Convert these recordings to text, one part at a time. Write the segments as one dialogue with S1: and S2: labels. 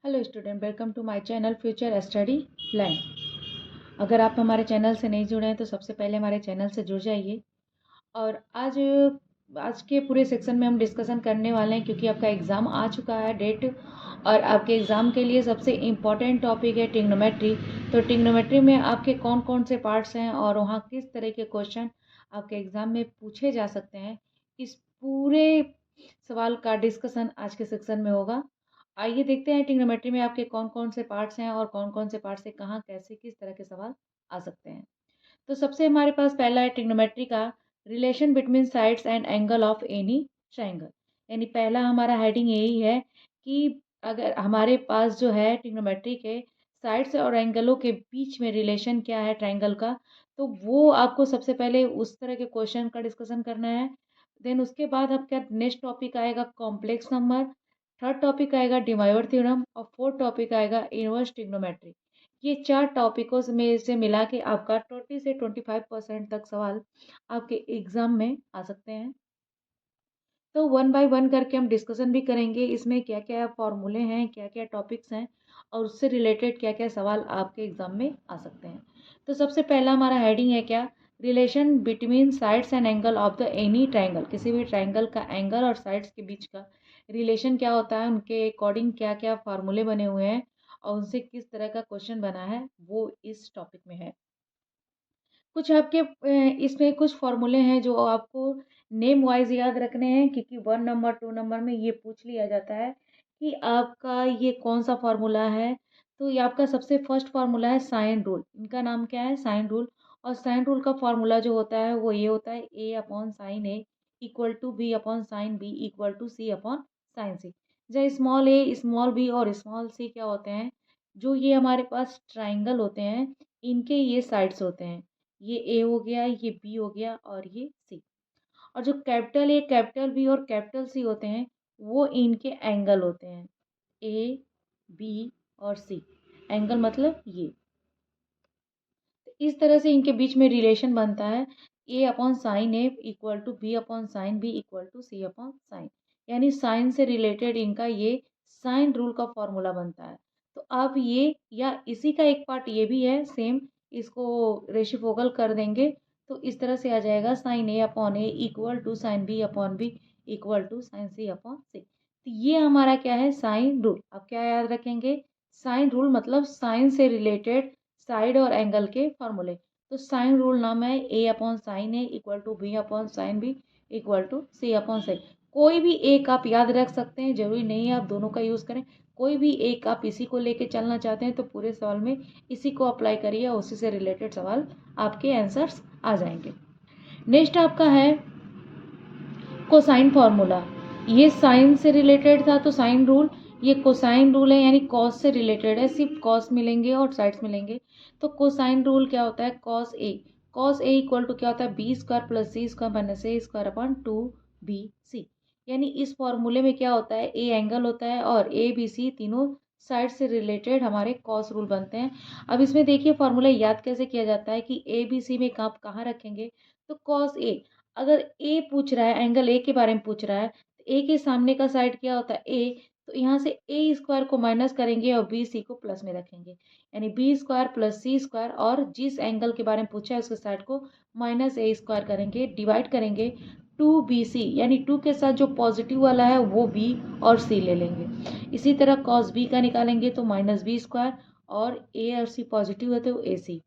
S1: Hello student, welcome to my channel future study plan. अगर आप हमारे चैनल से नहीं जुड़े हैं तो सबसे पहले हमारे चैनल से जुड़ जाइए। और आज के पूरे सेक्शन में हम डिस्कशन करने वाले हैं, क्योंकि आपका एग्ज़ाम आ चुका है डेट, और आपके एग्ज़ाम के लिए सबसे इम्पॉर्टेंट टॉपिक है ट्रिग्नोमेट्री। तो ट्रिग्नोमेट्री में आपके कौन कौन से पार्ट्स हैं और वहाँ किस तरह के क्वेश्चन आपके एग्ज़ाम में पूछे जा सकते हैं, इस पूरे सवाल का डिस्कशन आज के सेक्शन में होगा। आइए देखते हैं ट्रिग्नोमेट्री में आपके कौन कौन से पार्ट्स हैं और कौन कौन से पार्ट से कहाँ कैसे किस तरह के सवाल आ सकते हैं। तो सबसे हमारे पास पहला है ट्रिग्नोमेट्री का relation between sides and angle of any triangle. यानी पहला हमारा हेडिंग यही है कि अगर हमारे पास जो है ट्रिग्नोमेट्री के साइड्स और एंगलों के बीच में रिलेशन क्या है ट्रायंगल का, तो वो आपको सबसे पहले उस तरह के क्वेश्चन का डिस्कशन करना है। देन उसके बाद आपका नेक्स्ट टॉपिक आएगा कॉम्प्लेक्स नंबर, थर्ड टॉपिक आएगा डिमायोर थ्योरम और फोर्थ टॉपिक आएगा इनवर्स ट्रिग्नोमेट्री। ये 4 टॉपिकों में से मिला के आपका 20 से 25% तक सवाल आपके एग्जाम में आ सकते हैं। तो वन बाय वन करके हम डिस्कशन भी करेंगे, इसमें क्या क्या फॉर्मूले हैं, क्या क्या टॉपिक्स हैं और उससे रिलेटेड क्या क्या सवाल आपके एग्जाम में आ सकते हैं। तो सबसे पहला हमारा हेडिंग है क्या, relation between sides and angle of the any triangle. किसी भी ट्राइंगल का एंगल और साइड्स के बीच का रिलेशन क्या होता है, उनके अकॉर्डिंग क्या क्या फार्मूले बने हुए हैं और उनसे किस तरह का क्वेश्चन बना है, वो इस टॉपिक में है। कुछ आपके इसमें कुछ फॉर्मूले हैं जो आपको नेम वाइज याद रखने हैं, क्योंकि 1 नंबर 2 नंबर में ये पूछ लिया जाता है कि आपका ये कौन सा फॉर्मूला है। तो ये आपका सबसे फर्स्ट फार्मूला है साइन रूल। इनका नाम क्या है, साइन रूल। और साइन रूल का फार्मूला जो होता है वो ये होता है A upon sine A equal to B upon sine B equal to C upon sine C. जहाँ स्मॉल ए स्मॉल बी और स्मॉल सी क्या होते हैं, जो ये हमारे पास ट्राइंगल होते हैं, इनके ये साइड्स होते हैं। ये ए हो गया, ये बी हो गया और ये सी। और जो कैपिटल ए कैपिटल बी और कैपिटल सी होते हैं, वो इनके एंगल होते हैं, ए बी और सी। एंगल मतलब ये। तो इस तरह से इनके बीच में रिलेशन बनता है, A upon sine A equal to B upon sine B equal to C upon sine. यानी साइन से रिलेटेड इनका ये साइन रूल का फॉर्मूला बनता है। तो आप ये या इसी का एक पार्ट ये भी है सेम, इसको रेसिप्रोकल कर देंगे तो इस तरह से आ जाएगा sine A upon A equal to sine B upon B equal to sine C upon C. तो ये हमारा क्या है, साइन रूल। आप क्या याद रखेंगे, साइन रूल मतलब साइन से रिलेटेड साइड और एंगल के फॉर्मूले। तो साइन रूल नाम है A upon sine A equal to B upon sine B equal to C upon C. कोई भी एक आप याद रख सकते हैं, जरूरी नहीं है आप दोनों का यूज़ करें। कोई भी एक आप इसी को लेके चलना चाहते हैं तो पूरे सवाल में इसी को अप्लाई करिए, उसी से रिलेटेड सवाल आपके आंसर्स आ जाएंगे। नेक्स्ट आपका है कोसाइन फॉर्मूला। ये साइन से रिलेटेड था तो साइन रूल, ये कोसाइन रूल है यानी कॉस से रिलेटेड है, सिर्फ कॉस मिलेंगे और साइड्स मिलेंगे। तो कोसाइन रूल क्या होता है, कॉस ए इक्वल टू क्या होता है, B square plus C square minus A square upon 2bc। यानी इस फॉर्मूले में क्या होता है, ए एंगल होता है और ए बी सी तीनों साइड से रिलेटेड हमारे कॉस रूल बनते हैं। अब इसमें देखिए फॉर्मूला याद कैसे किया जाता है कि ए बी सी में आप कहाँ रखेंगे, तो कॉस ए, अगर ए पूछ रहा है, एंगल ए के बारे में पूछ रहा है, तो ए के सामने का साइड क्या होता है, ए। तो यहाँ से ए स्क्वायर को माइनस करेंगे और बी सी को प्लस में रखेंगे, यानी B square plus C square, और जिस एंगल के बारे में पूछा है उसके साइड को माइनस ए स्क्वायर करेंगे, डिवाइड करेंगे 2bc, यानी 2 के साथ जो पॉजिटिव वाला है वो बी और सी ले लेंगे। इसी तरह कॉस बी का निकालेंगे तो माइनस बी स्क्वायर, और ए और सी पॉजिटिव है तो ए सी।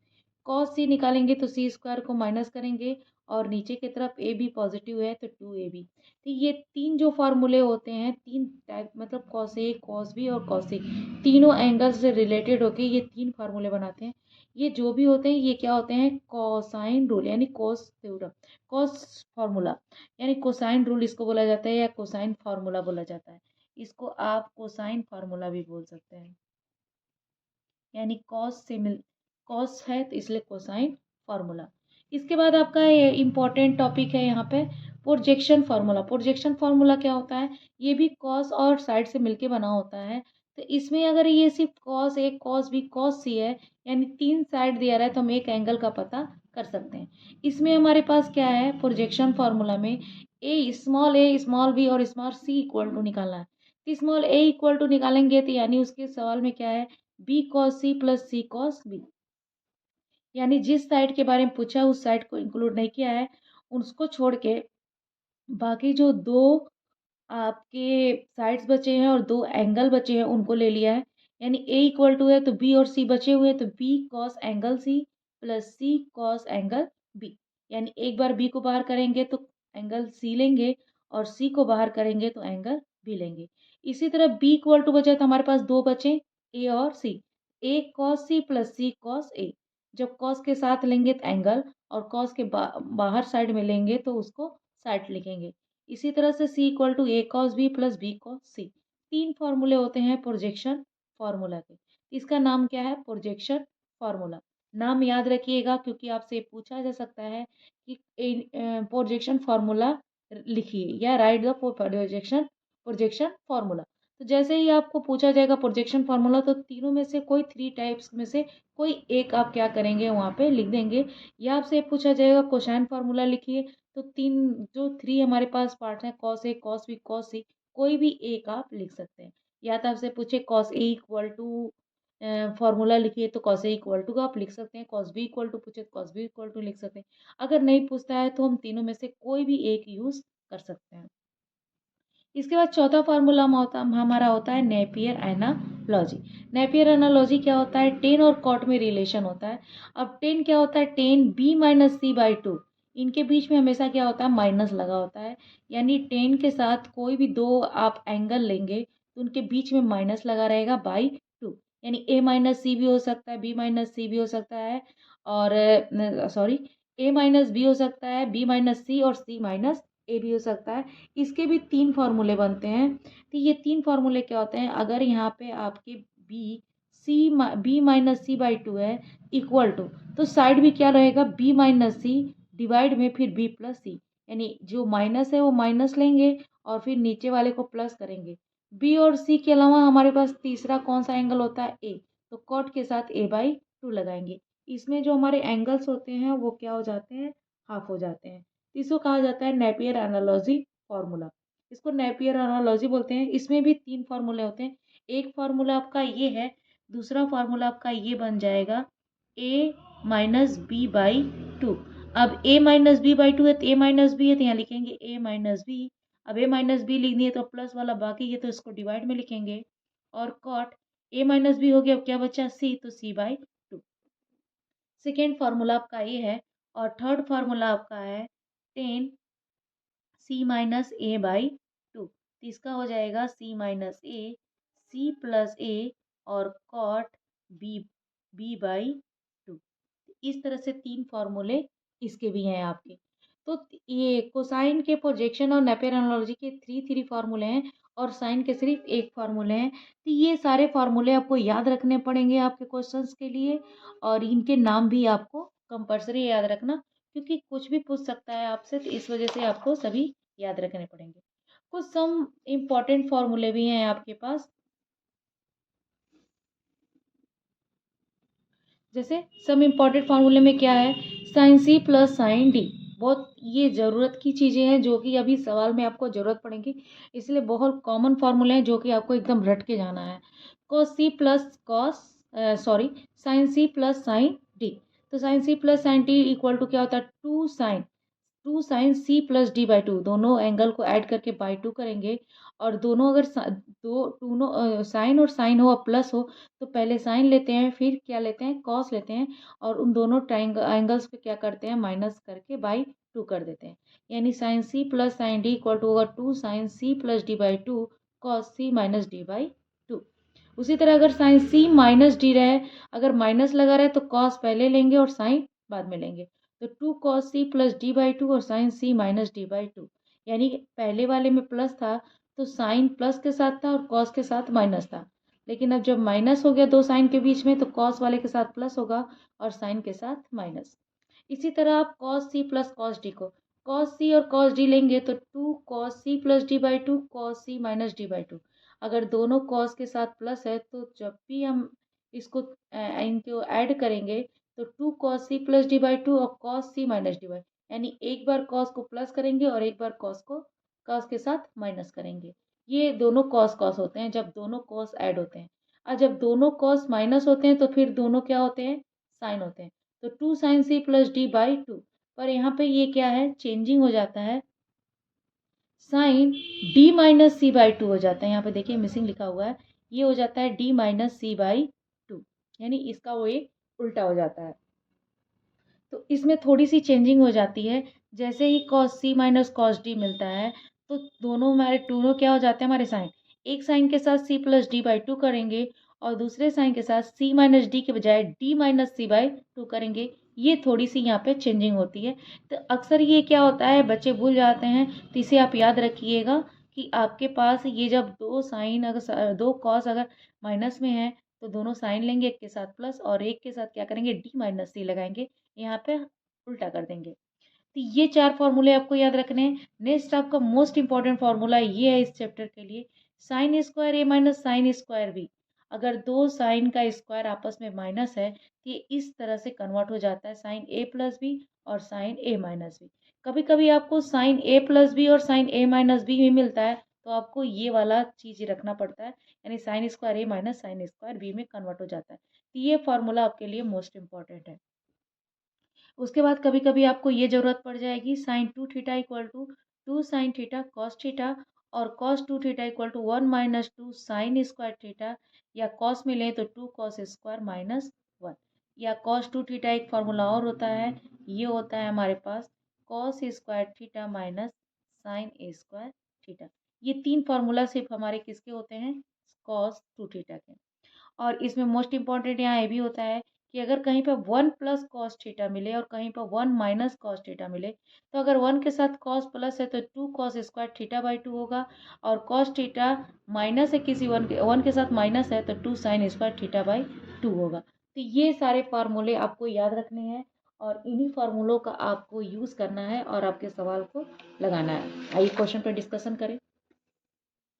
S1: कॉस सी निकालेंगे तो सी स्क्वायर को माइनस करेंगे और नीचे की तरफ ए बी पॉजिटिव है तो 2ab। तो ये तीन जो फार्मूले होते हैं, तीन टाइप मतलब कॉस ए कॉस बी और कॉस सी, तीनों एंगल से रिलेटेड होके ये तीन फार्मूले बनाते हैं। ये जो भी होते हैं ये क्या होते हैं, कोसाइन रूल यानी कोस थ्योरम, कोस फार्मूला यानी कोसाइन रूल इसको बोला जाता है या कोसाइन फार्मूला बोला जाता है। इसको आप कोसाइन फार्मूला भी बोल सकते हैं, यानी कॉस से मिल कॉस है तो इसलिए कोसाइन फार्मूला। इसके बाद आपका ये इम्पॉर्टेंट टॉपिक है यहाँ पे प्रोजेक्शन फार्मूला। प्रोजेक्शन फार्मूला क्या होता है, ये भी कॉस और साइड से मिलके बना होता है। तो इसमें अगर ये सिर्फ cos A cos B cos सी है, यानी तीन साइड दिया रहा है, तो हम एक एंगल का पता कर सकते हैं। इसमें हमारे पास क्या है, प्रोजेक्शन फार्मूला में ए स्मॉल बी और स्मॉल सी इक्वल टू निकालना है। तो स्मॉल ए इक्वल टू निकालेंगे तो यानी उसके सवाल में क्या है, B cos C plus C cos B, यानी जिस साइड के बारे में पूछा उस साइड को इंक्लूड नहीं किया है, उसको छोड़ के बाकी जो दो आपके साइड्स बचे हैं और दो एंगल बचे हैं उनको ले लिया है। यानी ए इक्वल टू है तो बी और सी बचे हुए हैं, तो B cos angle C plus C cos angle B. यानी एक बार बी को बाहर करेंगे तो एंगल सी लेंगे और सी को बाहर करेंगे तो एंगल बी लेंगे। इसी तरह बी इक्वल टू बचा तो हमारे पास दो बचे, ए और सी। A cos C plus C cos ए। जब कॉस के साथ लेंगे तो एंगल, और कॉस के बाहर साइड में लेंगे तो उसको साइड लिखेंगे। इसी तरह से C equal to A cos B plus B cos C. तीन फॉर्मूले होते हैं प्रोजेक्शन फॉर्मूला के। इसका नाम क्या है, प्रोजेक्शन फॉर्मूला। नाम याद रखिएगा क्योंकि आपसे पूछा जा सकता है कि प्रोजेक्शन फॉर्मूला लिखिए या राइट द प्रोजेक्शन फॉर्मूला। तो जैसे ही आपको पूछा जाएगा प्रोजेक्शन फॉर्मूला तो तीनों में से कोई थ्री टाइप्स में से कोई एक आप क्या करेंगे वहाँ पे लिख देंगे। या आपसे पूछा जाएगा कोसाइन फॉर्मूला लिखिए, तो तीन जो थ्री हमारे पास पार्ट हैं, cos A cos B cos सी, कोई भी एक आप लिख सकते हैं। या तो आपसे पूछे cos A equal to formula लिखिए तो कॉस ए इक्वल टू आप लिख सकते हैं, कॉस बी इक्वल टू पूछे तो कॉस बी इक्वल टू लिख सकते हैं। अगर नहीं पूछता है तो हम तीनों में से कोई भी एक यूज कर सकते हैं। इसके बाद चौथा फार्मूला हमारा होता है नेपियर एनालॉजी। नेपियर एनालॉजी क्या होता है, टेन और कॉट में रिलेशन होता है। अब टेन क्या होता है, tan B minus C by two, इनके बीच में हमेशा क्या होता है, माइनस लगा होता है। यानी टेन के साथ कोई भी दो आप एंगल लेंगे तो उनके बीच में माइनस लगा रहेगा बाई टू। यानी ए माइनस सी भी हो सकता है, बी माइनस सी भी हो सकता है, और सॉरी, ए माइनस बी हो सकता है, बी माइनस सी और सी माइनस ए भी हो सकता है। इसके भी तीन फार्मूले बनते हैं। तो ये तीन फार्मूले क्या होते हैं, अगर यहाँ पे आपके B minus C by two है इक्वल टू, तो साइड भी क्या रहेगा, बी माइनस सी डिवाइड में फिर बी प्लस सी। यानी जो माइनस है वो माइनस लेंगे और फिर नीचे वाले को प्लस करेंगे। बी और सी के अलावा हमारे पास तीसरा कौन सा एंगल होता है, ए, तो कॉट के साथ ए बाई टू लगाएंगे। इसमें जो हमारे एंगल्स होते हैं वो क्या हो जाते हैं, हाफ हो जाते हैं। इसको कहा जाता है नेपियर एनालॉजी फॉर्मूला। इसको नेपियर एनालॉजी बोलते हैं। इसमें भी तीन फार्मूले होते हैं। एक फार्मूला आपका ये है, दूसरा फार्मूला आपका ये बन जाएगा ए माइनस बी बाई टू। अब ए माइनस बी बाई टू है तो ए माइनस बी है तो यहाँ लिखेंगे ए माइनस बी। अब ए माइनस बी लिख दिए तो प्लस वाला बाकी है तो इसको डिवाइड में लिखेंगे। और कॉट ए माइनस बी हो गया, अब क्या बचा सी, तो C by two. Second formula आपका ये है। और थर्ड फार्मूला आपका है tan C minus A by two. तो इसका हो जाएगा सी minus A, C plus A और cot B, B by two. इस तरह से तीन फॉर्मूले इसके भी हैं आपके। तो ये कोसाइन के प्रोजेक्शन और नेपियर एनालॉजी के थ्री थ्री फार्मूले हैं और साइन के सिर्फ एक फार्मूले हैं। तो ये सारे फार्मूले आपको याद रखने पड़ेंगे आपके क्वेश्चंस के लिए, और इनके नाम भी आपको कंपल्सरी याद रखना क्योंकि कुछ भी पूछ सकता है आपसे, तो इस वजह से आपको सभी याद रखने पड़ेंगे। कुछ सम इम्पॉर्टेंट फॉर्मूले भी हैं आपके पास, जैसे सम इम्पॉर्टेंट फार्मूले में क्या है, sine C plus sine D. बहुत ये ज़रूरत की चीज़ें हैं जो कि अभी सवाल में आपको ज़रूरत पड़ेंगी, इसलिए बहुत कॉमन फार्मूले हैं जो कि आपको एकदम रट के जाना है। Cos C plus cos sorry sine C plus sine D. तो sine C plus sine D equal to क्या होता है, two sine C plus D by two. दोनों एंगल को ऐड करके बाई टू करेंगे, और दोनों अगर साइन और साइन हो और प्लस हो तो पहले साइन लेते हैं फिर क्या लेते हैं, कॉस लेते हैं, और उन दोनों एंगल्स पे क्या करते हैं, माइनस करके बाई टू कर देते हैं। यानी sine C plus sine D equal to होगा two sine C plus D by two cos C minus D by two. उसी तरह अगर साइन सी माइनस डी रहे, अगर माइनस लगा रहे तो कॉस पहले लेंगे और साइन बाद में लेंगे। तो two cos C plus D by two और sine C minus D by two. यानी पहले वाले में प्लस था तो साइन प्लस के साथ था और कॉस के साथ माइनस था, लेकिन अब जब माइनस हो गया दो साइन के बीच में तो कॉस वाले के साथ प्लस होगा और साइन के साथ माइनस। इसी तरह आप cos C plus cos D को, कॉस सी और कॉस डी लेंगे तो two cos C plus D by two cos C minus D by two. अगर दोनों कॉस के साथ प्लस है तो जब भी हम इसको इनको ऐड करेंगे तो two cos C plus D by two और cos C minus D by, यानी एक बार कॉस को प्लस करेंगे और एक बार कॉस को कॉस के साथ माइनस करेंगे। ये दोनों कॉस कॉस होते हैं जब दोनों कॉस ऐड होते हैं, और जब दोनों कॉस माइनस होते हैं तो फिर दोनों क्या होते हैं, साइन होते हैं। तो 2 sin c plus D by 2, पर यहाँ पे ये क्या है, चेंजिंग हो जाता है, sine D minus C by 2 हो जाता है। यहाँ पे देखिए मिसिंग लिखा हुआ है, ये हो जाता है डी माइनस सी बाई 2, यानी इसका वो एक उल्टा हो जाता है। तो इसमें थोड़ी सी चेंजिंग हो जाती है, जैसे ही cos C minus cos D मिलता है तो दोनों हमारे दोनों क्या हो जाते हैं, हमारे साइन। एक साइन के साथ सी प्लस डी बाई 2 करेंगे और दूसरे साइन के साथ सी माइनस डी के बजाय डी माइनस सी बाई 2 करेंगे। ये थोड़ी सी यहाँ पे चेंजिंग होती है। तो अक्सर ये क्या होता है, बच्चे भूल जाते हैं, तो इसे आप याद रखिएगा कि आपके पास ये जब दो साइन अगर दो कॉस अगर माइनस में है तो दोनों साइन लेंगे, एक के साथ प्लस और एक के साथ क्या करेंगे, डी माइनस सी लगाएंगे, यहाँ पे उल्टा कर देंगे। तो ये 4 फॉर्मूले आपको याद रखने हैं। नेक्स्ट आपका मोस्ट इंपॉर्टेंट फॉर्मूला ये है इस चैप्टर के लिए, sign square A minus sine square B. अगर दो साइन का स्क्वायर आपस में माइनस है तो ये इस तरह से कन्वर्ट हो जाता है, साइन ए प्लस बी और साइन ए माइनस बी। कभी कभी आपको साइन ए प्लस बी और साइन ए माइनस बी भी मिलता है, तो आपको ये वाला चीज रखना पड़ता है, यानी sine square A minus sine square B में कन्वर्ट हो जाता है। तो ये फॉर्मूला आपके लिए मोस्ट इंपॉर्टेंट है। उसके बाद कभी कभी आपको ये जरूरत पड़ जाएगी, sine 2 theta equal to 2 sine theta cos theta, और cos 2 theta equal to 1 minus 2 sine square theta, या कॉस में लें तो 2 कॉस स्क्वायर माइनस 1, या कॉस 2 थीटा एक फार्मूला और होता है, ये होता है हमारे पास cos square theta minus sine square theta. ये 3 फार्मूला सिर्फ हमारे किसके होते हैं, कॉस 2 थीटा के। और इसमें मोस्ट इंपॉर्टेंट यहाँ ये भी होता है कि अगर कहीं पर 1 प्लस कॉस थीटा मिले और कहीं पर 1 माइनस कॉस थीटा मिले, तो अगर 1 के साथ कॉस प्लस है तो 2 कॉस स्क्वायर थीटा बाई 2 होगा, और कॉस थीटा माइनस है किसी 1 के साथ माइनस है तो 2 साइन स्क्वायर थीटा बाई 2 होगा। तो ये सारे फार्मूले आपको याद रखने हैं और इन्हीं फार्मूलों का आपको यूज़ करना है और आपके सवाल को लगाना है। आइए क्वेश्चन पर डिस्कशन करें।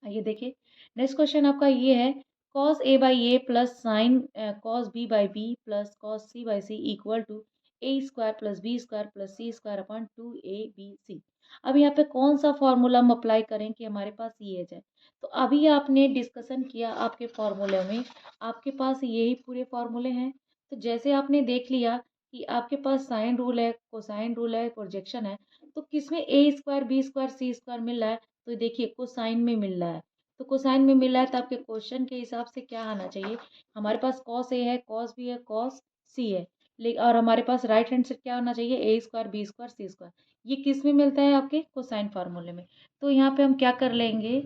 S1: आइए देखिए, नेक्स्ट क्वेश्चन आपका ये है, cos A by A plus sine cos B by B plus cos C by C equal to A square plus B square plus C square upon 2ab। अब यहाँ पे कौन सा फॉर्मूला हम अप्लाई करें कि हमारे पास ये आ जाए। तो अभी आपने डिस्कशन किया आपके फॉर्मूले में, आपके पास यही पूरे फॉर्मूले हैं। तो जैसे आपने देख लिया कि आपके पास साइन रूल है, कोसाइन रूल है, प्रोजेक्शन है, तो किसमें ए square B square C square मिल रहा है, तो देखिए कोसाइन में मिल रहा है। तो कोसाइन में मिल रहा है तो आपके क्वेश्चन के हिसाब से क्या आना चाहिए, हमारे पास कॉस ए है, कॉस बी है, कॉस सी है, और हमारे पास राइट हैंड से क्या होना चाहिए, ए square B square C square. ये किस में मिलता है, आपके कोसाइन फार्मूले में। तो यहाँ पे हम क्या कर लेंगे,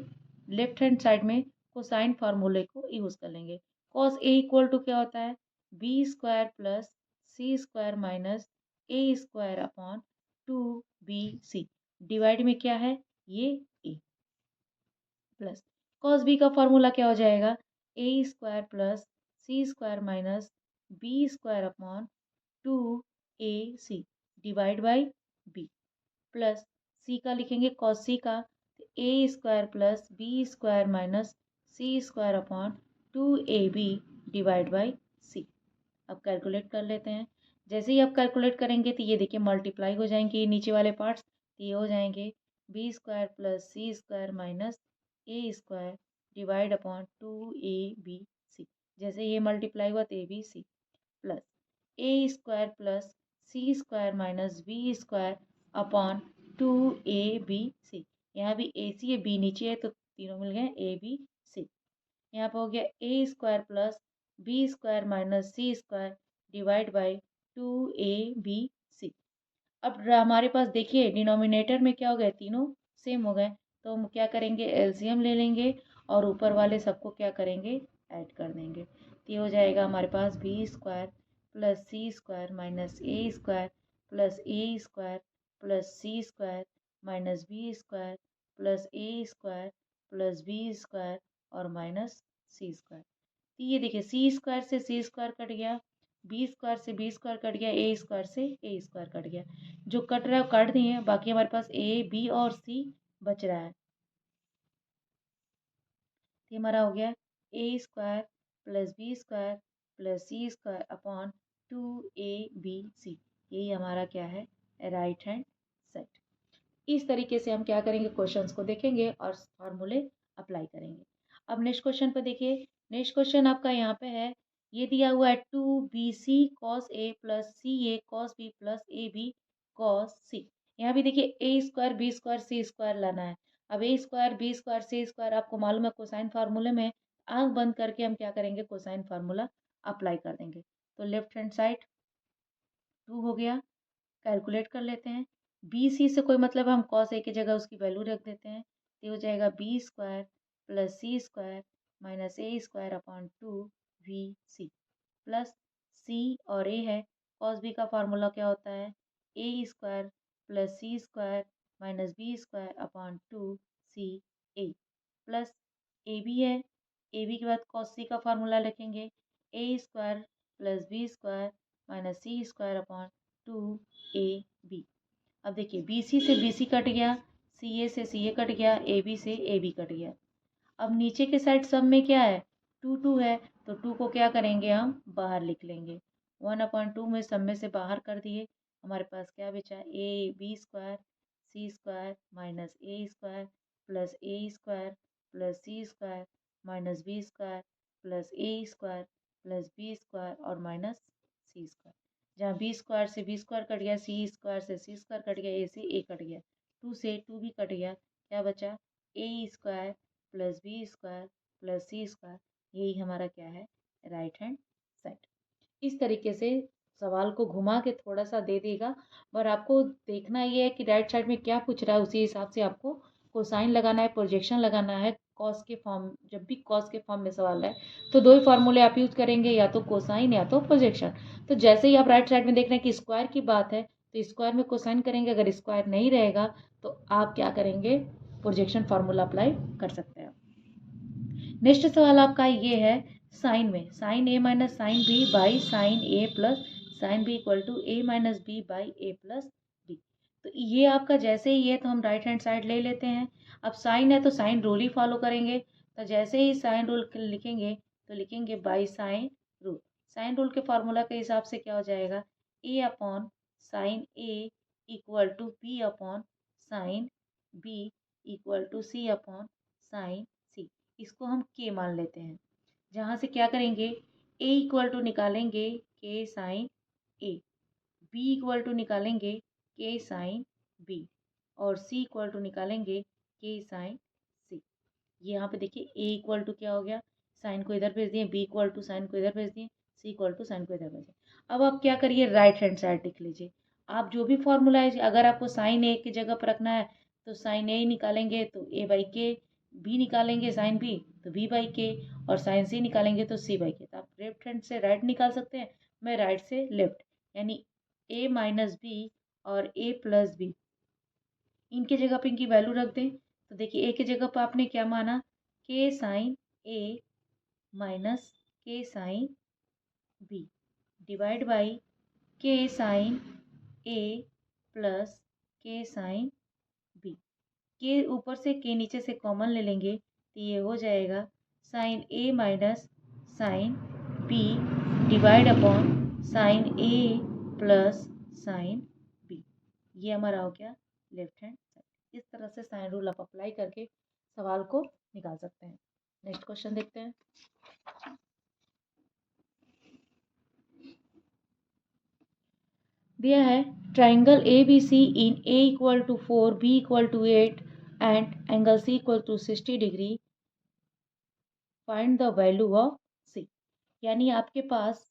S1: लेफ्ट हैंड साइड में कोसाइन फार्मूले को यूज कर लेंगे। कॉस ए इक्वल टू क्या होता है, B square plus C square minus A square upon 2bc, divide में क्या है, ये ए, प्लस कॉस बी का फॉर्मूला क्या हो जाएगा, A square plus C square minus B square upon 2ac divide by B, plus C का लिखेंगे कॉस सी का, A square plus B square minus C square upon 2ab divide by C. अब calculate कर लेते हैं। जैसे ही आप calculate करेंगे तो ये देखिए मल्टीप्लाई हो जाएंगे नीचे वाले पार्ट्स, तो ये हो जाएंगे B square plus C square minus A square divide upon 2ab। जैसे ये मल्टीप्लाई हुआ तो A B C, plus A square plus C square minus B square upon 2ab। यहाँ भी ए सी है, बी नीचे है तो तीनों मिल गए ए बी सी। यहाँ पे हो गया A square plus B square minus C square divide by 2ab। अब हमारे पास देखिए डिनोमिनेटर में क्या हो गया, तीनों सेम हो गए, तो हम क्या करेंगे, एलसीएम ले लेंगे और ऊपर वाले सबको क्या करेंगे, ऐड कर देंगे। तो ये हो जाएगा हमारे पास B square plus C square minus A square plus A square plus C square minus B square plus A square plus B square और माइनस सी स्क्वायर। तो ये देखिए सी स्क्वायर से सी स्क्वायर कट गया, B square से B square cut गया, A square से ए square cut गया, जो कट रहा है वो काट दिए, बाकी हमारे पास ए बी और सी बच रहा है। तो हमारा हो गया A square plus B square plus C square upon 2ab। यही हमारा क्या है, राइट हैंड सेट। इस तरीके से हम क्या करेंगे, क्वेश्चंस को देखेंगे और फार्मूले अप्लाई करेंगे। अब नेक्स्ट क्वेश्चन पर देखिए, नेक्स्ट क्वेश्चन आपका यहाँ पे है, ये दिया हुआ है 2BC cos A plus CA cos B plus AB cos C। यहाँ भी देखिए ए square B square C square लाना है। अब ए square B square C square आपको मालूम है कोसाइन फार्मूले में, आंख बंद करके हम क्या करेंगे, कोसाइन फार्मूला अप्लाई कर देंगे। तो लेफ्ट हैंड साइड 2 हो गया, कैलकुलेट कर लेते हैं। बी सी से कोई मतलब, हम कॉस ए की जगह उसकी वैल्यू रख देते हैं। तो हो जाएगा B square plus C square minus A square upon 2VC plus सी और ए है, कॉस बी का फार्मूला क्या होता है, A square plus C square minus B square upon 2CA plus A B है, ए बी के बाद कॉस सी का फार्मूला लिखेंगे, A square plus B square minus C square upon 2AB। अब देखिए बी सी से बी सी कट गया, सी ए से सी ए कट गया, ए बी से ए बी कट गया। अब नीचे के साइड सब में क्या है, 2 है, तो 2 को क्या करेंगे, हम बाहर लिख लेंगे। 1/2 में सब में से बाहर कर दिए, हमारे पास क्या बचा, A B square C square minus A square plus A square plus C square minus B square plus A square plus B square और माइनस सी स्क्वायर। जहाँ बी स्क्वायर से बी स्क्वायर कट गया, C square से C square cut गया, ए से ए cut गया, 2 से 2 भी कट गया, क्या बचा, A square plus B square plus C square. यही हमारा क्या है, राइट हैंड साइड। इस तरीके से सवाल को घुमा के थोड़ा सा दे देगा, पर आपको देखना ये है कि राइट साइड में क्या पूछ रहा है, उसी हिसाब से आपको कोसाइन लगाना है, प्रोजेक्शन लगाना है। कॉस के फॉर्म, जब भी कॉस के फॉर्म में सवाल है तो 2 ही फार्मूले आप यूज करेंगे, या तो कोसाइन या तो प्रोजेक्शन। तो जैसे ही आप राइट साइड में देख रहे हैं कि स्क्वायर की बात है, तो स्क्वायर में कोसाइन करेंगे, अगर स्क्वायर नहीं रहेगा तो आप क्या करेंगे, प्रोजेक्शन फार्मूला अप्लाई कर सकते हैं। नेक्स्ट सवाल आपका ये है, साइन में, sine A minus sine B by sine A plus sine B equal to A minus B by A plus B. तो ये आपका जैसे ही है तो हम राइट हैंड साइड ले लेते हैं। अब साइन है तो साइन रूल ही फॉलो करेंगे, तो जैसे ही साइन रूल लिखेंगे तो लिखेंगे by sine rule. Sine rule के फार्मूला के हिसाब से क्या हो जाएगा, A upon sine A equal to B upon sine B equal to C upon sine C. इसको हम के मान लेते हैं। जहाँ से क्या करेंगे, ए इक्वल टू निकालेंगे के sine A, B equal to निकालेंगे के साइन बी और सी इक्वल टू निकालेंगे के साइन सी। यहाँ पे देखिए ए इक्वल टू क्या हो गया, साइन को इधर भेज दिए, बी इक्वल टू साइन को इधर भेज दिए, सी इक्वल टू साइन को इधर भेज दिए। अब आप क्या करिए, राइट हैंड साइड लिख लीजिए। आप जो भी फॉर्मूला है, अगर आपको साइन ए की जगह पर रखना है तो साइन ए निकालेंगे तो ए बाई के, बी निकालेंगे साइन बी तो बी बाई के, और साइन सी निकालेंगे तो सी बाई के। तो आप लेफ्ट हैंड से राइट निकाल सकते हैं, मैं राइट से लेफ्ट, यानी ए माइनस बी और ए प्लस बी, इनके जगह पे इनकी वैल्यू रख दें। तो देखिए ए की जगह पर आपने क्या माना, के साइन ए माइनस के साइन बी डिवाइड बाई के साइन ए प्लस के साइन बी। के ऊपर से के नीचे से कॉमन ले लेंगे तो ये हो जाएगा sine A minus sine B divide upon sine A plus sine B. ये हमारा हो गया लेफ्ट हैंड साइड। इस तरह से साइन रूल आप अप्लाई करके सवाल को निकाल सकते हैं। नेक्स्ट क्वेश्चन देखते हैं। दिया है triangle A B C in A equal to 4 B equal to 8 and angle C equal to 60 degree, find the value of C. यानी आपके पास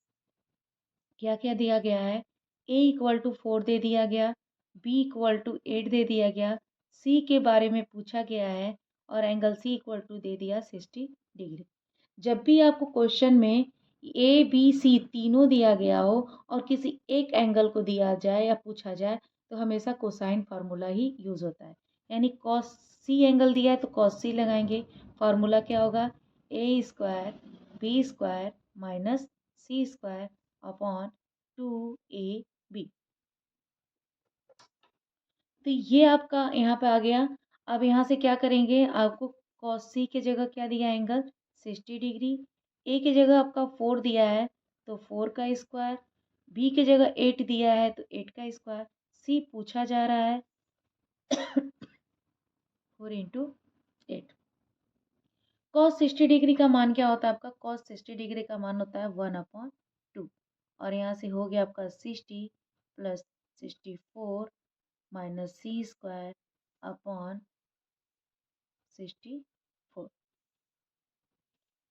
S1: क्या क्या दिया गया है, ए इक्वल टू 4 दे दिया गया, बी इक्वल टू 8 दे दिया गया, सी के बारे में पूछा गया है और एंगल सी इक्वल टू दे दिया 60 डिग्री। जब भी आपको क्वेश्चन में ए बी सी तीनों दिया गया हो और किसी एक एंगल को दिया जाए या पूछा जाए तो हमेशा कोसाइन फार्मूला ही यूज होता है। यानी कॉस सी एंगल दिया है तो कॉस सी लगाएंगे। फार्मूला क्या होगा, ए square B square minus C square upon 2AB। तो ये आपका यहाँ पे आ गया। अब यहाँ से क्या करेंगे, आपको कॉस सी की जगह क्या दिया, एंगल 60 डिग्री। ए की जगह आपका 4 दिया है तो 4 का स्क्वायर, बी की जगह 8 दिया है तो 8 का स्क्वायर, सी पूछा जा रहा है 4 इंटू 8। कॉस 60 डिग्री का मान क्या होता है आपका? कॉस 60 डिग्री का मान होता है 1/2 और यहाँ से हो गया आपका 60 plus 64 minus C square upon 64।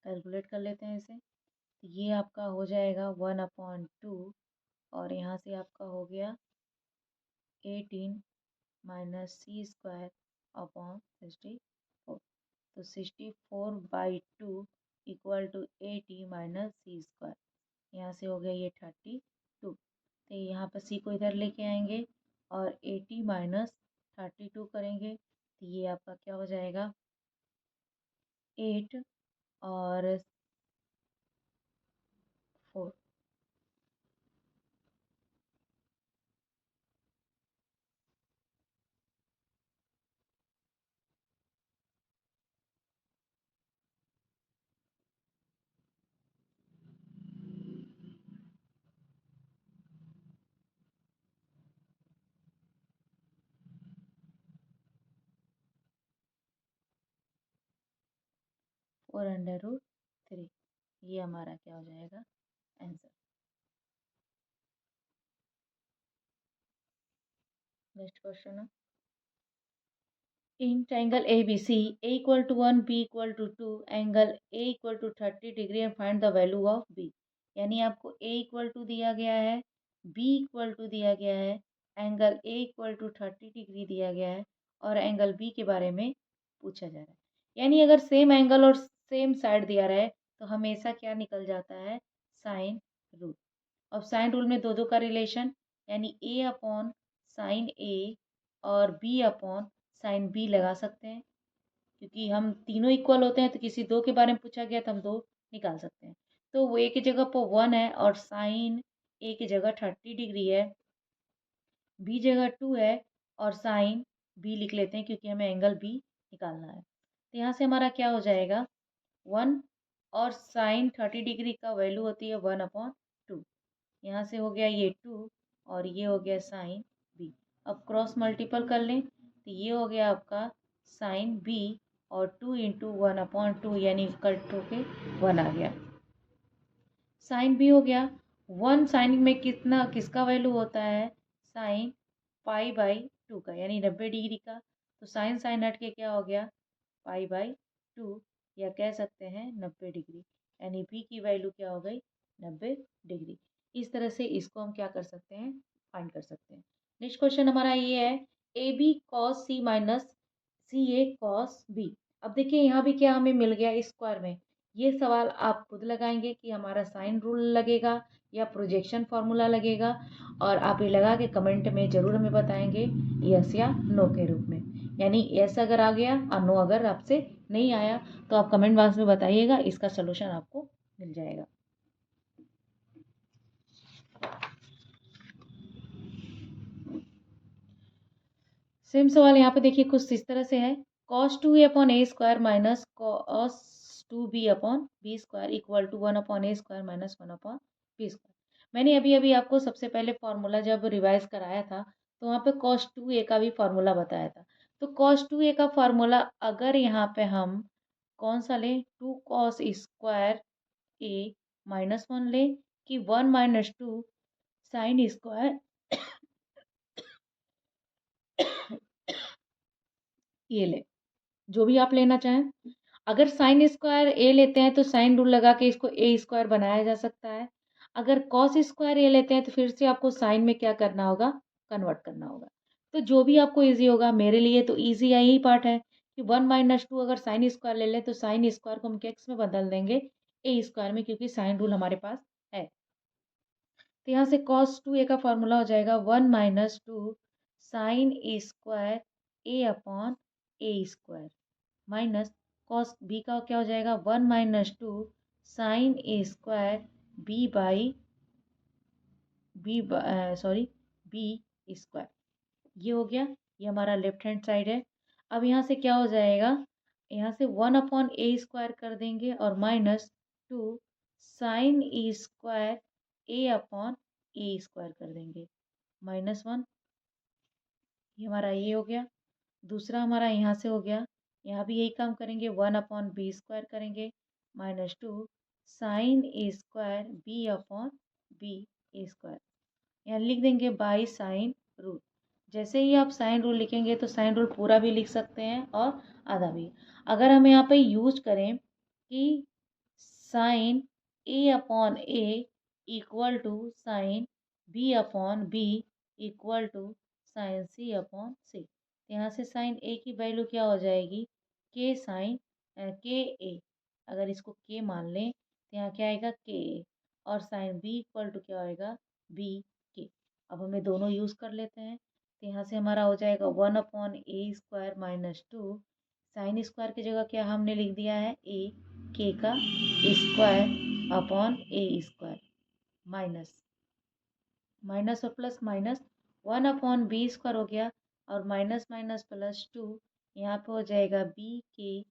S1: Calculate कर लेते हैं इसे। तो ये आपका हो जाएगा 1/2 और यहाँ से आपका हो गया 18 माइनस सी स्क्वायर अपॉन 64। तो 64/2 equal to 80 minus C square. यहाँ से हो गया ये 32। तो यहाँ पर सी को इधर लेके आएंगे और 80 माइनस 32 करेंगे तो ये आपका क्या हो जाएगा 8 और 4। 4√3 ये हमारा क्या हो जाएगा आंसर। नेक्स्ट क्वेश्चन है in triangle ABC A equal to 1 B equal to 2 angle A equal to 30 degree and find the value of B। यानी आपको A इक्वल टू दिया गया है, B इक्वल टू दिया गया है, angle A equal to 30 degree दिया गया है और एंगल B के बारे में पूछा जा रहा है। यानी अगर सेम एंगल और सेम साइड दिया रहा है तो हमेशा क्या निकल जाता है साइन रूल। अब साइन रूल में दो दो का रिलेशन यानी A अपॉन साइन A और B अपॉन साइन बी लगा सकते हैं क्योंकि हम तीनों इक्वल होते हैं तो किसी दो के बारे में पूछा गया तो हम दो निकाल सकते हैं। तो वो ए की जगह पर 1 है और साइन ए की जगह 30 डिग्री है, बी जगह 2 है और साइन बी लिख लेते हैं क्योंकि हमें एंगल बी निकालना है। तो यहाँ से हमारा क्या हो जाएगा 1 और साइन 30 डिग्री का वैल्यू होती है 1/2। यहाँ से हो गया ये 2 और ये हो गया साइन बी। अब क्रॉस मल्टीपल कर लें तो ये हो गया आपका साइन बी और 2 इंटू 1/2 यानी कट होके 1 आ गया। साइन बी हो गया 1 साइन में कितना किसका वैल्यू होता है साइन पाई/2 का यानी 90 डिग्री का। तो साइन साइन हट के क्या हो गया पाई/2 या कह सकते हैं 90 डिग्री यानी बी की वैल्यू क्या हो गई 90 डिग्री। इस तरह से इसको हम क्या कर सकते हैं फाइंड कर सकते हैं। नेक्स्ट क्वेश्चन हमारा ये है A B cos C minus C A cos B. अब देखिए यहाँ भी क्या हमें मिल गया स्क्वायर में। ये सवाल आप खुद लगाएंगे कि हमारा साइन रूल लगेगा या प्रोजेक्शन फार्मूला लगेगा और आप ये लगा के कमेंट में ज़रूर हमें बताएंगे यस या नो के रूप में। यानी यस अगर आ गया और नो अगर आपसे नहीं आया तो आप कमेंट बॉक्स में बताइएगा, इसका सलूशन आपको मिल जाएगा। सेम सवाल यहाँ पे देखिए कुछ इस तरह से है cos 2a upon A square minus cos 2b upon B square equal to 1/a² minus 1/b square. मैंने अभी अभी आपको सबसे पहले फार्मूला जब रिवाइज कराया था तो वहाँ पे cos 2a का भी फार्मूला बताया था। तो cos 2a का फार्मूला अगर यहाँ पे हम कौन सा लें 2 cos स्क्वायर a माइनस 1 लें कि 1 माइनस 2 साइन स्क्वायर ये ले जो भी आप लेना चाहें। अगर साइन स्क्वायर ए लेते हैं तो साइन रूल लगा के इसको ए स्क्वायर बनाया जा सकता है। अगर कॉस स्क्वायर ए लेते हैं तो फिर से आपको साइन में क्या करना होगा कन्वर्ट करना होगा। तो जो भी आपको इजी होगा, मेरे लिए तो इजी यही पार्ट है कि 1 - 2 अगर साइन स्क्वायर ले लें तो साइन स्क्वायर को हम एक्स में बदल देंगे ए स्क्वायर में क्योंकि साइन रूल हमारे पास है। तो यहाँ से कॉस 2a का फॉर्मूला हो जाएगा 1 - 2 sine A square A upon A square minus cos B का क्या हो जाएगा 1 - 2 sine A square B by B sorry B square. ये हो गया, ये हमारा लेफ्ट हैंड साइड है। अब यहाँ से क्या हो जाएगा, यहाँ से 1/a² कर देंगे और -2 sine A square A upon A square कर देंगे -1। ये हमारा ये हो गया। दूसरा हमारा यहाँ से हो गया, यहाँ भी यही काम करेंगे, 1/b² करेंगे -2 साइन a² b/b² यहाँ लिख देंगे बाई साइन रूल। जैसे ही आप साइन रूल लिखेंगे तो साइन रूल पूरा भी लिख सकते हैं और आधा भी। अगर हम यहाँ पे यूज करें कि sine a/a equal to sine b/b equal to sine c/c, यहाँ से साइन a की वैल्यू क्या हो जाएगी, के साइन के ए। अगर इसको के मान लें तो यहाँ क्या आएगा के ए, और साइन b इक्वल टू क्या होएगा बी के। अब हमें दोनों यूज कर लेते हैं तो यहाँ से हमारा हो जाएगा 1/a² - 2 साइन स्क्वायर की जगह क्या हमने लिख दिया है ए के का स्क्वायर/a² माइनस माइनस और प्लस माइनस 1/b² हो गया, और माइनस माइनस +2 यहाँ पे हो जाएगा b/b²।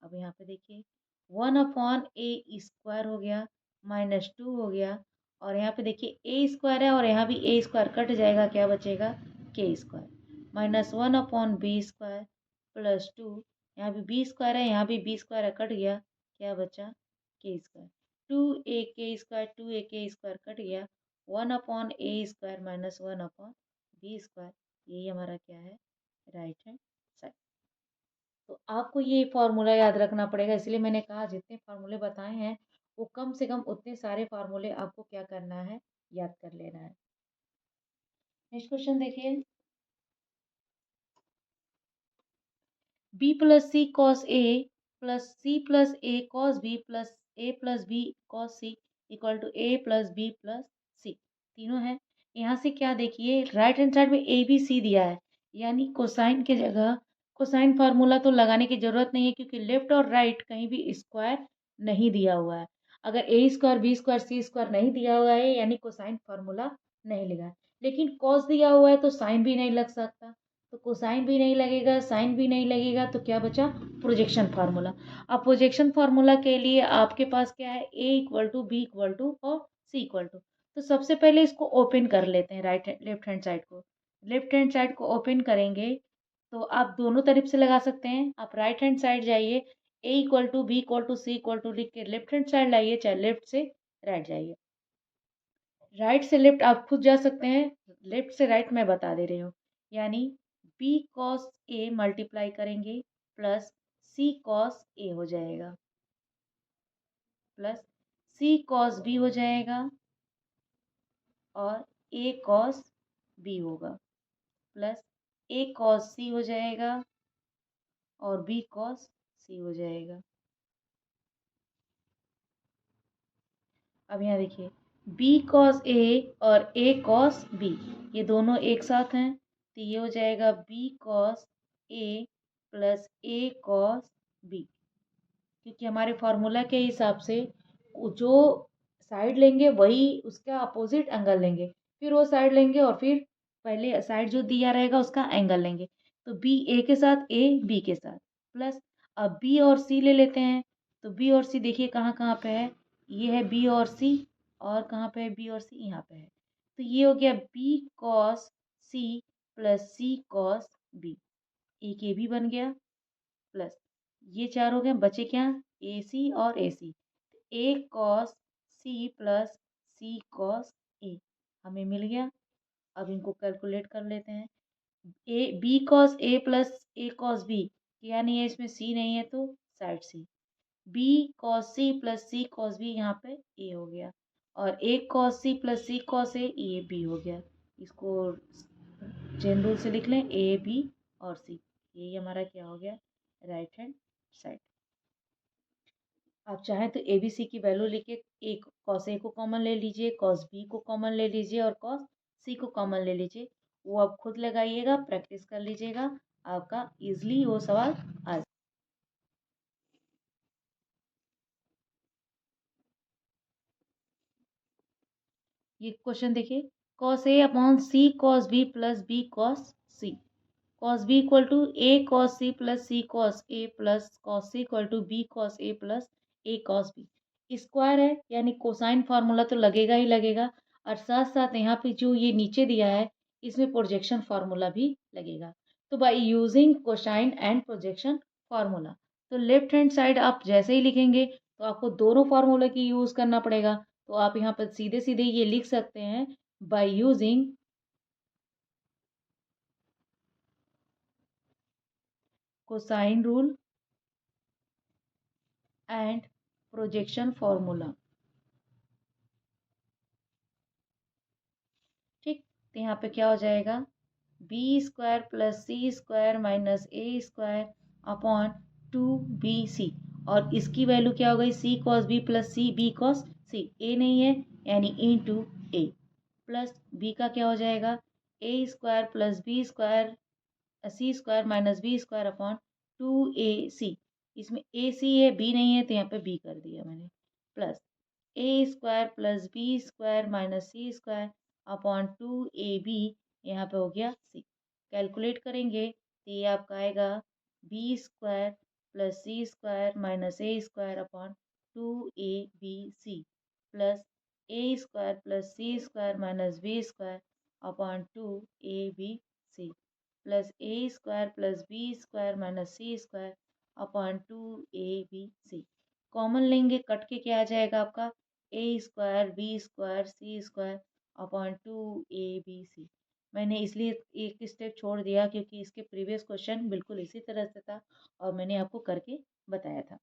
S1: अब यहाँ पे देखिए 1/a² हो गया -2 हो गया, और यहाँ पे देखिए a² है और यहाँ भी a² कट जाएगा, क्या बचेगा k² -1/b² +2 यहाँ भी b² है, यहाँ भी b² है, कट गया, क्या बचा k²। 2ak² कट गया, 1/a² - 1/b², यही हमारा क्या है राइट हैंड साइड। तो आपको ये फॉर्मूला याद रखना पड़ेगा, इसलिए मैंने कहा जितने फार्मूले बताए हैं वो कम से कम उतने सारे फार्मूले आपको क्या करना है, याद कर लेना है। नेक्स्ट क्वेश्चन देखिए, b + c cos a + c + a cos b + a + b cos c equal to a + b + c, तीनों है। यहाँ से क्या देखिए राइट हैंड साइड में ए बी सी दिया है, यानी कोसाइन की जगह कोसाइन फार्मूला तो लगाने की जरूरत नहीं है, क्योंकि लेफ्ट और राइट कहीं भी स्क्वायर नहीं दिया हुआ है। अगर a² b² c² नहीं दिया हुआ है यानी कोसाइन फार्मूला नहीं लगा, लेकिन कॉस दिया हुआ है तो साइन भी नहीं लग सकता, तो कोसाइन भी नहीं लगेगा, साइन भी नहीं लगेगा, तो क्या बचा प्रोजेक्शन फार्मूला। अब प्रोजेक्शन फार्मूला के लिए आपके पास क्या है a = b = और c = तो सबसे पहले इसको ओपन कर लेते हैं, लेफ्ट हैंड साइड को। लेफ्ट हैंड साइड को ओपन करेंगे तो आप दोनों तरफ से लगा सकते हैं। आप राइट हैंड साइड जाइए, a = b = c = लिख के लेफ्ट हैंड साइड लाइए, चाहे लेफ्ट से राइट जाइए। राइट से लेफ्ट आप खुद जा सकते हैं, लेफ्ट से राइट मैं बता दे रही हूँ। यानी b cos a मल्टीप्लाई करेंगे प्लस c cos a हो जाएगा, प्लस c cos b हो जाएगा, और a cos b होगा, प्लस a cos c हो जाएगा, और b cos c हो जाएगा। अब यहाँ देखिए b cos a और a cos b ये दोनों एक साथ हैं, तो ये हो जाएगा b cos a plus a cos b, क्योंकि हमारे फॉर्मूला के हिसाब से जो साइड लेंगे वही उसका अपोजिट एंगल लेंगे, फिर वो साइड लेंगे और फिर पहले साइड जो दिया रहेगा उसका एंगल लेंगे। तो b a के साथ, a b के साथ, प्लस अब b और c ले लेते हैं। तो b और c देखिए कहाँ कहाँ पे है, ये है b और c, और कहाँ पे है b और c, यहाँ पे है। तो ये हो गया b cos c plus c cos b, एक ये भी बन गया, प्लस ये चार हो गए, बचे क्या ए सी और A C, A cos C plus C cos A हमें मिल गया। अब इनको कैलकुलेट कर लेते हैं, A B cos A plus A cos B, यानी है इसमें सी नहीं है तो side C, B cos C plus C cos B यहाँ पे ए हो गया, और A cos C plus C cos A ये बी हो गया। इसको चेन रूल से लिख लें, ए बी और सी, यही हमारा क्या हो गया राइट हैंड साइड। आप चाहें तो ए बी सी की वैल्यू लिखे, एक कॉस ए को कॉमन ले लीजिए, कॉस बी को कॉमन ले लीजिए, और कॉस सी को कॉमन ले लीजिए। वो आप खुद लगाइएगा, प्रैक्टिस कर लीजिएगा, आपका इजली वो सवाल आ जाए। ये क्वेश्चन देखिए, cos A upon C cos B plus B cos C, cos B equal to A cos C plus C cos A plus cos C equal to B cos A plus A cos B. Square है यानी cosine formula तो लगेगा ही लगेगा, और साथ साथ यहाँ पे जो ये नीचे दिया है इसमें प्रोजेक्शन फार्मूला भी लगेगा। तो bye using cosine and projection formula, तो लेफ्ट हैंड साइड आप जैसे ही लिखेंगे तो आपको दोनों फार्मूला की यूज करना पड़ेगा। तो आप यहाँ पर सीधे सीधे ये लिख सकते हैं by using cosine rule and projection formula. ठीक, तो यहाँ पे क्या हो जाएगा, B square plus C square minus A square upon 2bc, और इसकी वैल्यू क्या हो गई, C cos B plus C B cos C, A नहीं है यानी इंटू ए, प्लस बी का क्या हो जाएगा, A square plus B square C square minus B square upon 2ac, इसमें ए सी है बी नहीं है तो यहाँ पे बी कर दिया मैंने, plus A square plus B square minus C square upon 2ab, यहाँ पे हो गया सी। कैलकुलेट करेंगे तो ये आपका आएगा B square plus C square minus A square upon 2abc plus A square plus C square minus B square upon 2abc plus A square plus B square minus C square upon 2abc। Common लेंगे, cut के क्या आ जाएगा आपका, A square B square C square upon 2abc। मैंने इसलिए एक step छोड़ दिया क्योंकि इसके प्रीवियस क्वेश्चन बिल्कुल इसी तरह से था और मैंने आपको करके बताया था।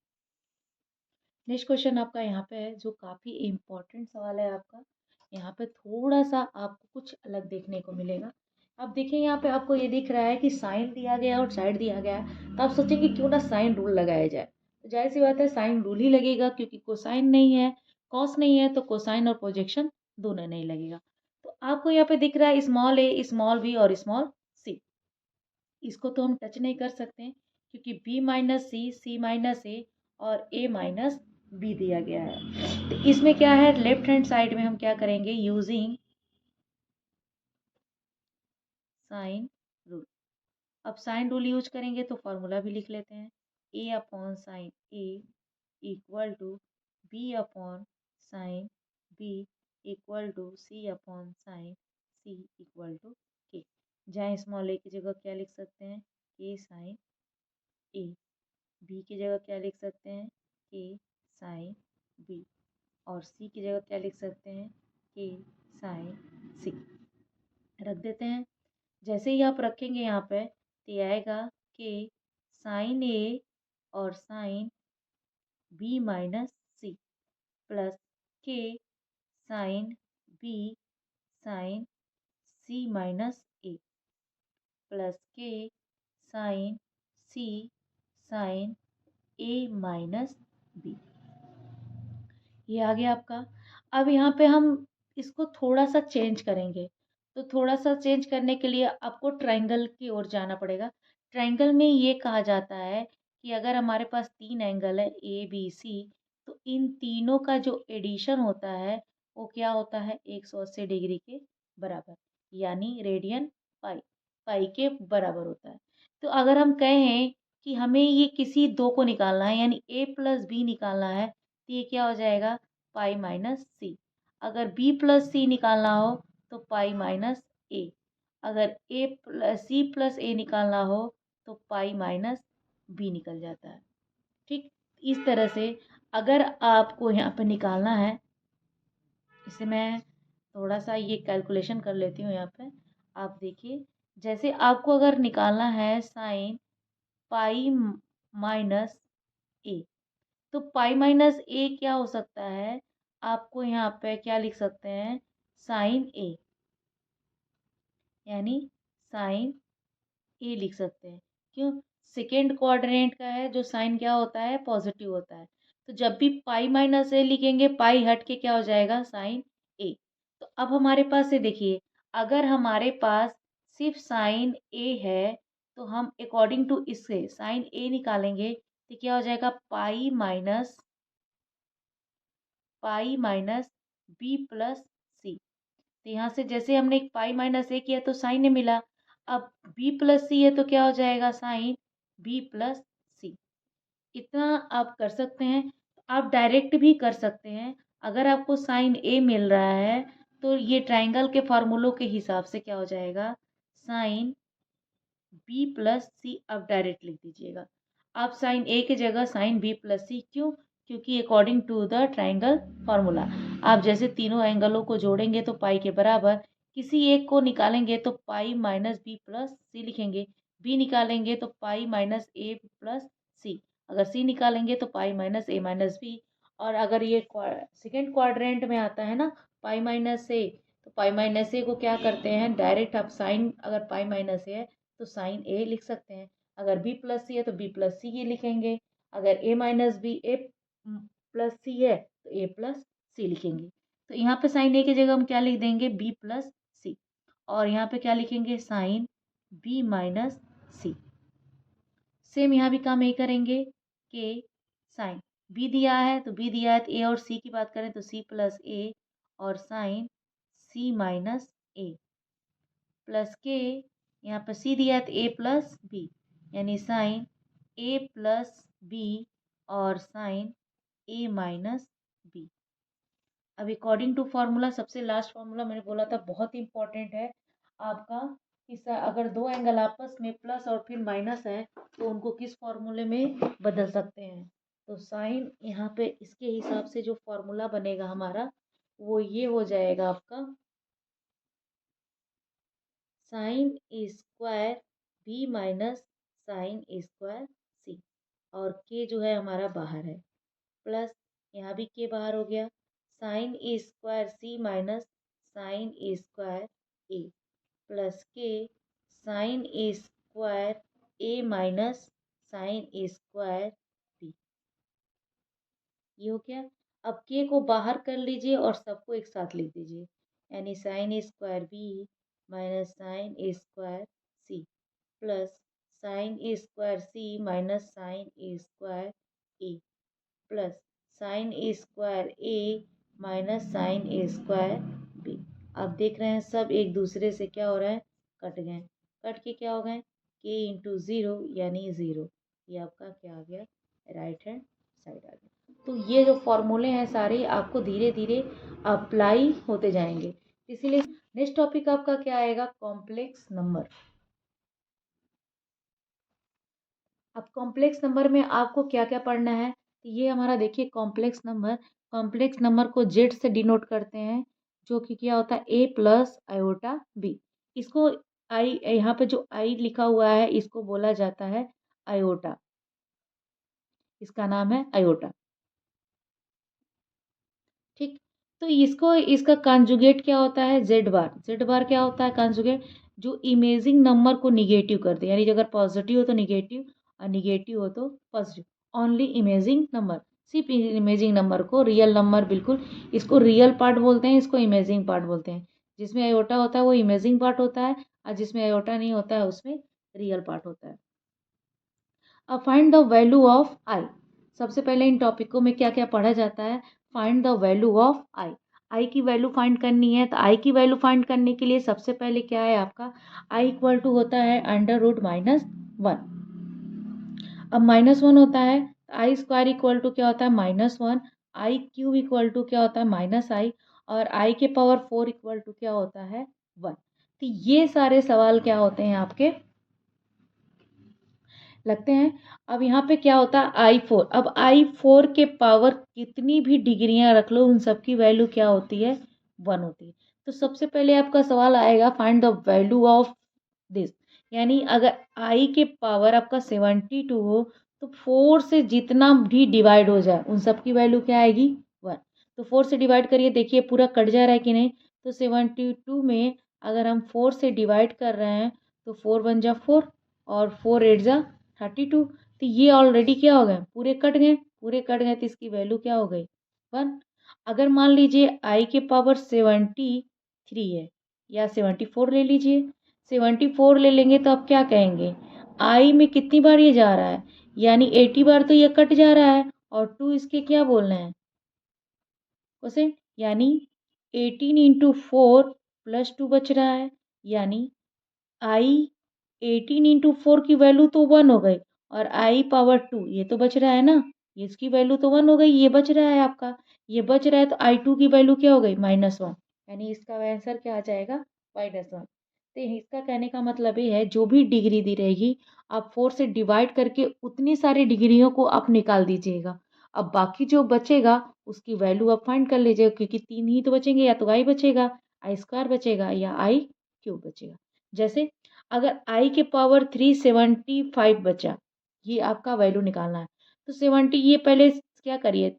S1: नेक्स्ट क्वेश्चन आपका यहाँ पे है जो काफ़ी इम्पोर्टेंट सवाल है आपका। यहाँ पे थोड़ा सा आपको कुछ अलग देखने को मिलेगा। अब देखिए यहाँ पे आपको ये दिख रहा है कि साइन दिया गया और साइड दिया गया है, तो आप सोचेंगे क्यों ना साइन रूल लगाया जाए। तो जाहिर सी बात है साइन रूल ही लगेगा क्योंकि कोसाइन नहीं है, कॉस नहीं है, तो कोसाइन और प्रोजेक्शन दोनों नहीं लगेगा। तो आपको यहाँ पे दिख रहा है स्मॉल ए स्मॉल बी और स्मॉल सी, इसको तो हम टच नहीं कर सकते हैं क्योंकि बी माइनस सी माइनस ए और ए माइनस बी दिया गया है। तो इसमें क्या है, लेफ्ट हैंड साइड में हम क्या करेंगे, यूजिंग साइन रूल। अब साइन रूल यूज करेंगे तो फॉर्मूला भी लिख लेते हैं, A upon sine A equal to B upon sine B equal to C upon sine C equal to K. जहाँ स्मॉल ए की जगह क्या लिख सकते हैं, के साइन ए, बी की जगह क्या लिख सकते हैं, के साइन बी, और सी की जगह क्या लिख सकते हैं, के साइन सी। रख देते हैं। जैसे ही आप रखेंगे यहाँ पे तो ये आएगा के साइन ए और sine B minus C plus के sine B sine C minus A plus के sine C sine A minus B. ये आ गया आपका। अब यहाँ पे हम इसको थोड़ा सा चेंज करेंगे, तो थोड़ा सा चेंज करने के लिए आपको ट्रायंगल की ओर जाना पड़ेगा। ट्रायंगल में ये कहा जाता है कि अगर हमारे पास 3 एंगल है ए बी सी, तो इन तीनों का जो एडिशन होता है वो क्या होता है, 180 डिग्री के बराबर, यानी रेडियन पाई, पाई के बराबर होता है। तो अगर हम कहें कि हमें ये किसी दो को निकालना है यानी ए प्लस बी निकालना है, तो ये क्या हो जाएगा, पाई माइनस सी। अगर बी प्लस सी निकालना हो तो पाई माइनस ए। अगर ए प्लस सी प्लस ए निकालना हो तो पाई माइनस बी निकल जाता है। ठीक, इस तरह से अगर आपको यहाँ पे निकालना है, इसे मैं थोड़ा सा ये कैलकुलेशन कर लेती हूँ यहाँ पे। आप देखिए, जैसे आपको अगर निकालना है साइन पाई माइनस ए, तो पाई माइनस ए क्या हो सकता है, आपको यहाँ पे क्या लिख सकते हैं, साइन ए, यानी साइन ए लिख सकते हैं। क्यों, सेकेंड क्वाड्रेंट का है जो साइन क्या होता है, पॉजिटिव होता है। तो जब भी पाई माइनस ए लिखेंगे पाई हट के क्या हो जाएगा, साइन ए। तो अब हमारे पास से देखिए, अगर हमारे पास सिर्फ साइन ए है तो हम अकॉर्डिंग टू इससे साइन ए निकालेंगे तो क्या हो जाएगा, पाई माइनस बी प्लस सी। तो यहाँ से जैसे हमने एक पाई माइनस ए किया तो साइन ए मिला, अब बी प्लस सी है तो क्या हो जाएगा, साइन बी प्लस सी। इतना आप कर सकते हैं। आप डायरेक्ट भी कर सकते हैं। अगर आपको साइन ए मिल रहा है तो ये ट्राइंगल के फार्मूलों के हिसाब से क्या हो जाएगा, साइन बी प्लस सी अब डायरेक्ट लिख दीजिएगा। आप साइन ए की जगह साइन बी प्लस सी, क्यों? क्योंकि according to the triangle formula आप जैसे तीनों एंगलों को जोड़ेंगे तो पाई के बराबर, किसी एक को निकालेंगे तो पाई माइनस बी प्लस सी लिखेंगे, बी निकालेंगे तो पाई माइनस ए प्लस सी, अगर सी निकालेंगे तो पाई माइनस ए माइनस बी। और अगर ये सेकेंड क्वाड्रेंट में आता है ना पाई माइनस ए, तो पाई माइनस ए को क्या करते हैं डायरेक्ट आप साइन, अगर पाई माइनस ए है तो साइन ए लिख सकते हैं, अगर बी प्लस सी है तो बी प्लस सी ये लिखेंगे, अगर ए माइनस बी ए प्लस सी है तो ए प्लस सी लिखेंगे। तो यहाँ पे साइन ए की जगह हम क्या लिख देंगे बी प्लस सी, और यहाँ पे क्या लिखेंगे साइन बी माइनस सी। सेम यहाँ भी काम यही करेंगे कि साइन बी दिया है तो बी दिया है, तो ए और सी की बात करें तो सी प्लस ए और sine C minus A plus के, यहाँ पर सी दिया है तो ए प्लस बी, यानी साइन ए प्लस बी और साइन ए माइनस बी। अब अकॉर्डिंग टू फार्मूला, सबसे लास्ट फार्मूला मैंने बोला था बहुत इंपॉर्टेंट है आपका, कि अगर दो एंगल आपस में प्लस और फिर माइनस है तो उनको किस फार्मूले में बदल सकते हैं। तो साइन यहाँ पे इसके हिसाब से जो फार्मूला बनेगा हमारा वो ये हो जाएगा आपका sine square B minus sine square C, और के जो है हमारा बाहर है, प्लस यहाँ भी के बाहर हो गया, sign square C minus sine square A plus के sign square A minus sine square B. ये हो गया। अब के को बाहर कर लीजिए और सबको एक साथ लिख दीजिए, यानी sine square B minus sine square C plus sine square C minus sine square A plus sine square A minus sine square B. आप देख रहे हैं सब एक दूसरे से क्या हो रहा है कट गए, कट के क्या हो गए के इंटू ज़ीरो यानी ज़ीरो। ये आपका क्या आ गया राइट हैंड साइड आ गया। तो ये जो फॉर्मूले हैं सारे आपको धीरे धीरे अप्लाई होते जाएंगे, इसीलिए नेक्स्ट टॉपिक आपका क्या आएगा कॉम्प्लेक्स नंबर। अब कॉम्प्लेक्स नंबर में आपको क्या क्या पढ़ना है, तो ये हमारा देखिए कॉम्प्लेक्स नंबर को जेड से डिनोट करते हैं, जो कि क्या होता है ए प्लस आयोटा बी। इसको आई, यहाँ पे जो आई लिखा हुआ है इसको बोला जाता है आयोटा, इसका नाम है आयोटा। ठीक, तो इसको इसका कॉन्जुगेट क्या होता है जेड बार। जेड बार क्या होता है कॉन्जुगेट, जो इमेजिंग नंबर को निगेटिव कर दे, यानी अगर पॉजिटिव हो तो निगेटिव और निगेटिव हो तो पॉजिटिव, ओनली इमेजिंग नंबर, सिर्फ इमेजिंग नंबर को, रियल नंबर बिल्कुल, इसको रियल पार्ट बोलते हैं, इसको इमेजिंग पार्ट बोलते हैं। जिसमें आयोटा होता है वो इमेजिंग पार्ट होता है, और जिसमें आयोटा नहीं होता है उसमें रियल पार्ट होता है। अब फाइंड द वैल्यू ऑफ आई। सबसे पहले इन टॉपिकों में क्या क्या पढ़ा जाता है, फाइंड द वैल्यू ऑफ आई। आई की वैल्यू फाइंड करनी है, तो आई की वैल्यू फाइंड करने के लिए सबसे पहले क्या है आपका आई इक्वल टू होता है अंडर रूट माइनस वन। अब माइनस वन होता है, आई स्क्वायर इक्वल टू क्या होता है minus one, i cube equal to क्या होता है माइनस आई, और आई के पावर फोर इक्वल टू क्या होता है वन। तो ये सारे सवाल क्या होते हैं आपके लगते हैं। अब यहाँ पे क्या होता है आई फोर, अब आई फोर के पावर कितनी भी डिग्रियां रख लो उन सब की वैल्यू क्या होती है वन होती है। तो सबसे पहले आपका सवाल आएगा find the value of this, यानी अगर आई के पावर आपका 72 हो तो फोर से जितना भी डिवाइड हो जाए उन सब की वैल्यू क्या आएगी वन। तो फोर से डिवाइड करिए, देखिए पूरा कट जा रहा है कि नहीं, तो 72 में अगर हम फोर से डिवाइड कर रहे हैं तो फोर वन जा फोर और फोर एट जा 32, तो ये ऑलरेडी क्या हो गए पूरे कट गए, पूरे कट गए, तो इसकी वैल्यू क्या हो गई वन। अगर मान लीजिए आई के पावर 73 है या 74 ले लीजिए, 74 ले लेंगे तो आप क्या कहेंगे आई में कितनी बार ये जा रहा है, यानी 80 बार तो ये कट जा रहा है, और टू इसके क्या बोलना है क्वेश्चन, यानी 18 इंटू फोर प्लस टू बच रहा है, यानी आई 18 इंटू फोर की वैल्यू तो वन हो गई, और आई पावर टू ये तो बच रहा है ना, इसकी वैल्यू तो वन हो गई, ये बच रहा है आपका, ये बच रहा है, तो आई टू की वैल्यू क्या हो गई माइनस वन, यानी इसका आंसर क्या आ जाएगा माइनस वन। तो इसका कहने का मतलब ये है जो भी डिग्री दी रहेगी आप 4 से डिवाइड करके उतनी सारी डिग्रियों को आप निकाल दीजिएगा। अब बाकी जो बचेगा उसकी वैल्यू आप फाइंड कर लीजिएगा, क्योंकि 3 ही तो बचेंगे, या तो आई बचेगा, आई स्क्वायर बचेगा, या आई क्यूब बचेगा। जैसे अगर आई के पावर 375 बचा, ये आपका वैल्यू निकालना है, तो 70 ये पहले क्या करिए,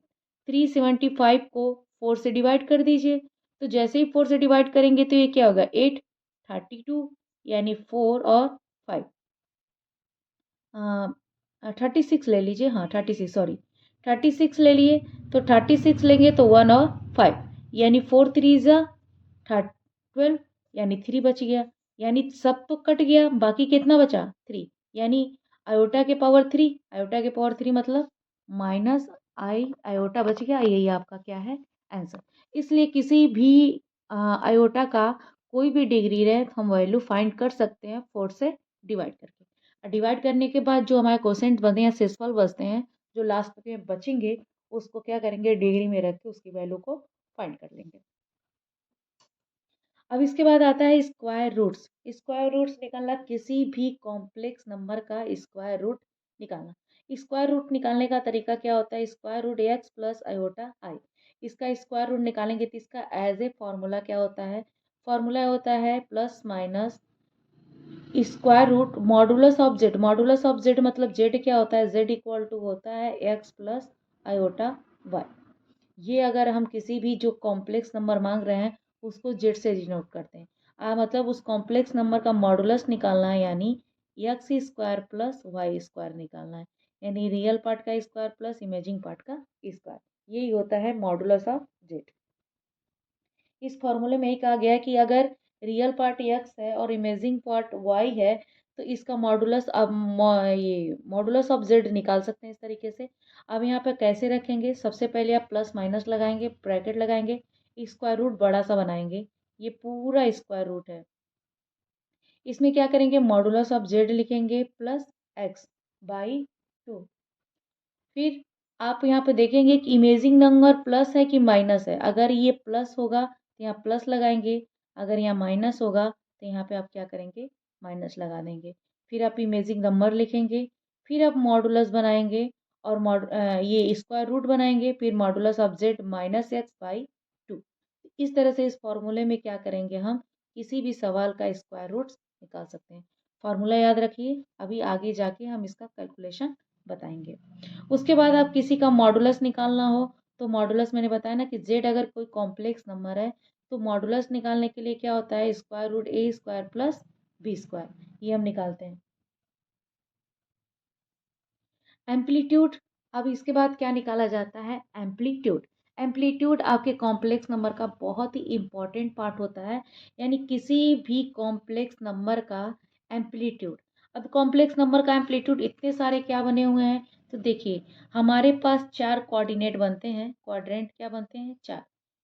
S1: 375 को 4 से डिवाइड कर दीजिए। तो जैसे ही 4 से डिवाइड करेंगे तो ये क्या होगा, 8, 32, यानी 4 और 5, 36 ले लीजिए, हाँ 36, सॉरी 36 ले लिए, तो 36 लेंगे तो 1 और 5, यानी 4 3 ज़ा 12, यानी 3 बच गया, यानी सब तो कट गया, बाकी कितना बचा 3, यानी आयोटा के पावर 3, आयोटा के पावर 3 मतलब माइनस आई आयोटा बच गया, यही आपका क्या है आंसर। इसलिए किसी भी आयोटा का कोई भी डिग्री रहे तो हम वैल्यू फाइंड कर सकते हैं 4 से डिवाइड करके। डिवाइड करने के बाद जो हमारे क्वेश्चन बनते हैं, सेसफल बचते हैं, जो लास्ट में बचेंगे उसको क्या करेंगे, डिग्री में रख के उसकी वैल्यू को फाइंड कर लेंगे। अब इसके बाद आता है स्क्वायर रूट्स। स्क्वायर रूट्स निकालना, किसी भी कॉम्प्लेक्स नंबर का स्क्वायर रूट निकालना। स्क्वायर रूट निकालने का तरीका क्या होता है, square root X plus iota I, इसका स्क्वायर रूट निकालेंगे तो इसका एज ए फॉर्मूला क्या होता है, फॉर्मूला होता है plus minus square root modulus of z. Modulus of z मतलब जेड क्या होता है, जेड इक्वल टू होता है एक्स प्लस आयोटा वाई। ये अगर हम किसी भी जो कॉम्प्लेक्स नंबर मांग रहे हैं उसको जेड से डिनोट करते हैं। मतलब उस कॉम्प्लेक्स नंबर का मॉडुलस निकालना है, यानी x square plus y square निकालना है, यानी रियल पार्ट का स्क्वायर प्लस इमेजिंग पार्ट का स्क्वायर, यही होता है मॉडुलस ऑफ जेड। इस फॉर्मूले में ही कहा गया है कि अगर रियल पार्ट एक्स है और इमेजिंग पार्ट वाई है तो इसका मॉडुलस, अब ये मॉडुलस ऑफ जेड निकाल सकते हैं इस तरीके से। अब यहाँ पे कैसे रखेंगे, सबसे पहले आप प्लस माइनस लगाएंगे, ब्रैकेट लगाएंगे, स्क्वायर रूट बड़ा सा बनाएंगे, ये पूरा स्क्वायर रूट है। इसमें क्या करेंगे, मॉडुलस ऑफ जेड लिखेंगे प्लस एक्स बाई 2। फिर आप यहाँ पे देखेंगे कि इमेजिंग नंबर प्लस है कि माइनस है, अगर ये प्लस होगा तो यहाँ प्लस लगाएंगे, अगर यहाँ माइनस होगा तो यहाँ पे आप क्या करेंगे, माइनस लगा देंगे। फिर आप इमेजिंग नंबर लिखेंगे, फिर आप मॉडुलस बनाएंगे और ये स्क्वायर रूट बनाएंगे, फिर modulus of Z minus x by 2। इस तरह से इस फॉर्मूले में क्या करेंगे, हम किसी भी सवाल का स्क्वायर रूट निकाल सकते हैं। फॉर्मूला याद रखिए, अभी आगे जाके हम इसका कैलकुलेशन बताएंगे। उसके बाद आप किसी का मॉडुलस निकालना हो तो मॉडुलस मैंने बताया ना कि जेड अगर कोई कॉम्प्लेक्स नंबर है तो मॉडुलस निकालने के लिए क्या होता है, स्क्वायर रूट ए स्क्वायर प्लस बी स्क्वायर, ये हम निकालते हैं। एम्पलीट्यूड, अब इसके बाद क्या निकाला जाता है, एम्पलीट्यूड। एम्पलीट्यूड आपके कॉम्प्लेक्स नंबर का बहुत ही इंपॉर्टेंट पार्ट होता है, यानी किसी भी कॉम्प्लेक्स नंबर का एम्पलीट्यूड। अब कॉम्प्लेक्स नंबर का एम्पलीट्यूड इतने सारे क्या बने हुए हैं, तो देखिए हमारे पास 4 कोऑर्डिनेट बनते हैं, क्वाड्रेंट क्या बनते हैं 4,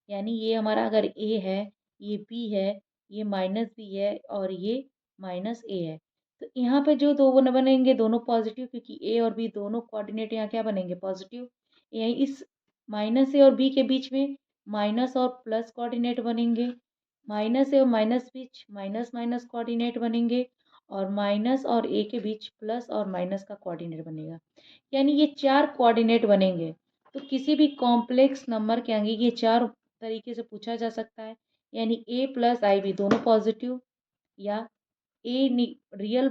S1: यानी ये हमारा अगर ए है, ये बी है, ये माइनस बी है और ये माइनस ए है। तो यहाँ पे जो दो बनेंगे दोनों पॉजिटिव, क्योंकि ए और बी दोनों कोऑर्डिनेट यहाँ क्या बनेंगे, पॉजिटिव। यही इस माइनस ए और बी के बीच में माइनस और प्लस कोऑर्डिनेट बनेंगे, माइनस ए और माइनस बीच माइनस माइनस कोऑर्डिनेट बनेंगे, और माइनस और ए के बीच प्लस और माइनस का कोऑर्डिनेट बनेगा, यानी ये 4 कोऑर्डिनेट बनेंगे। तो किसी भी कॉम्प्लेक्स नंबर के आगे ये 4 तरीके से पूछा जा सकता है, यानी ए प्लस आई बी दोनों पॉजिटिव, या ए रियल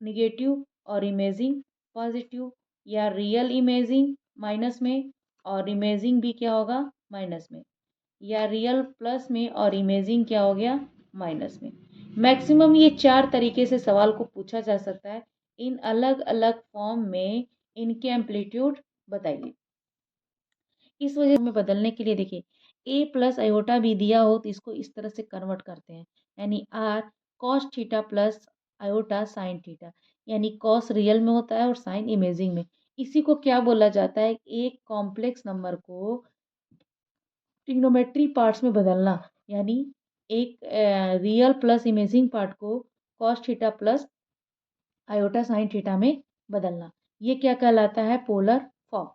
S1: निगेटिव और इमेजिंग पॉजिटिव, या रियल इमेजिंग माइनस में और इमेजिंग भी क्या होगा माइनस में, या रियल प्लस में और इमेजिंग क्या हो गया माइनस में। मैक्सिमम ये 4 तरीके से सवाल को पूछा जा सकता है, इन अलग अलग फॉर्म में इनके एम्पलीट्यूड बताइए। इस वजह में बदलने के लिए देखिए, ए प्लस आयोटा भी दिया हो तो इसको इस तरह से कन्वर्ट करते हैं, यानी r cos theta plus iota sine theta, यानी कॉस रियल में होता है और साइन इमेजिंग में। इसी को क्या बोला जाता है, एक कॉम्प्लेक्स नंबर को ट्रिग्नोमेट्री पार्ट्स में बदलना, यानी एक रियल प्लस इमेजिंग पार्ट को cos theta plus iota sine theta में बदलना, ये क्या कहलाता है, पोलर फॉर्म।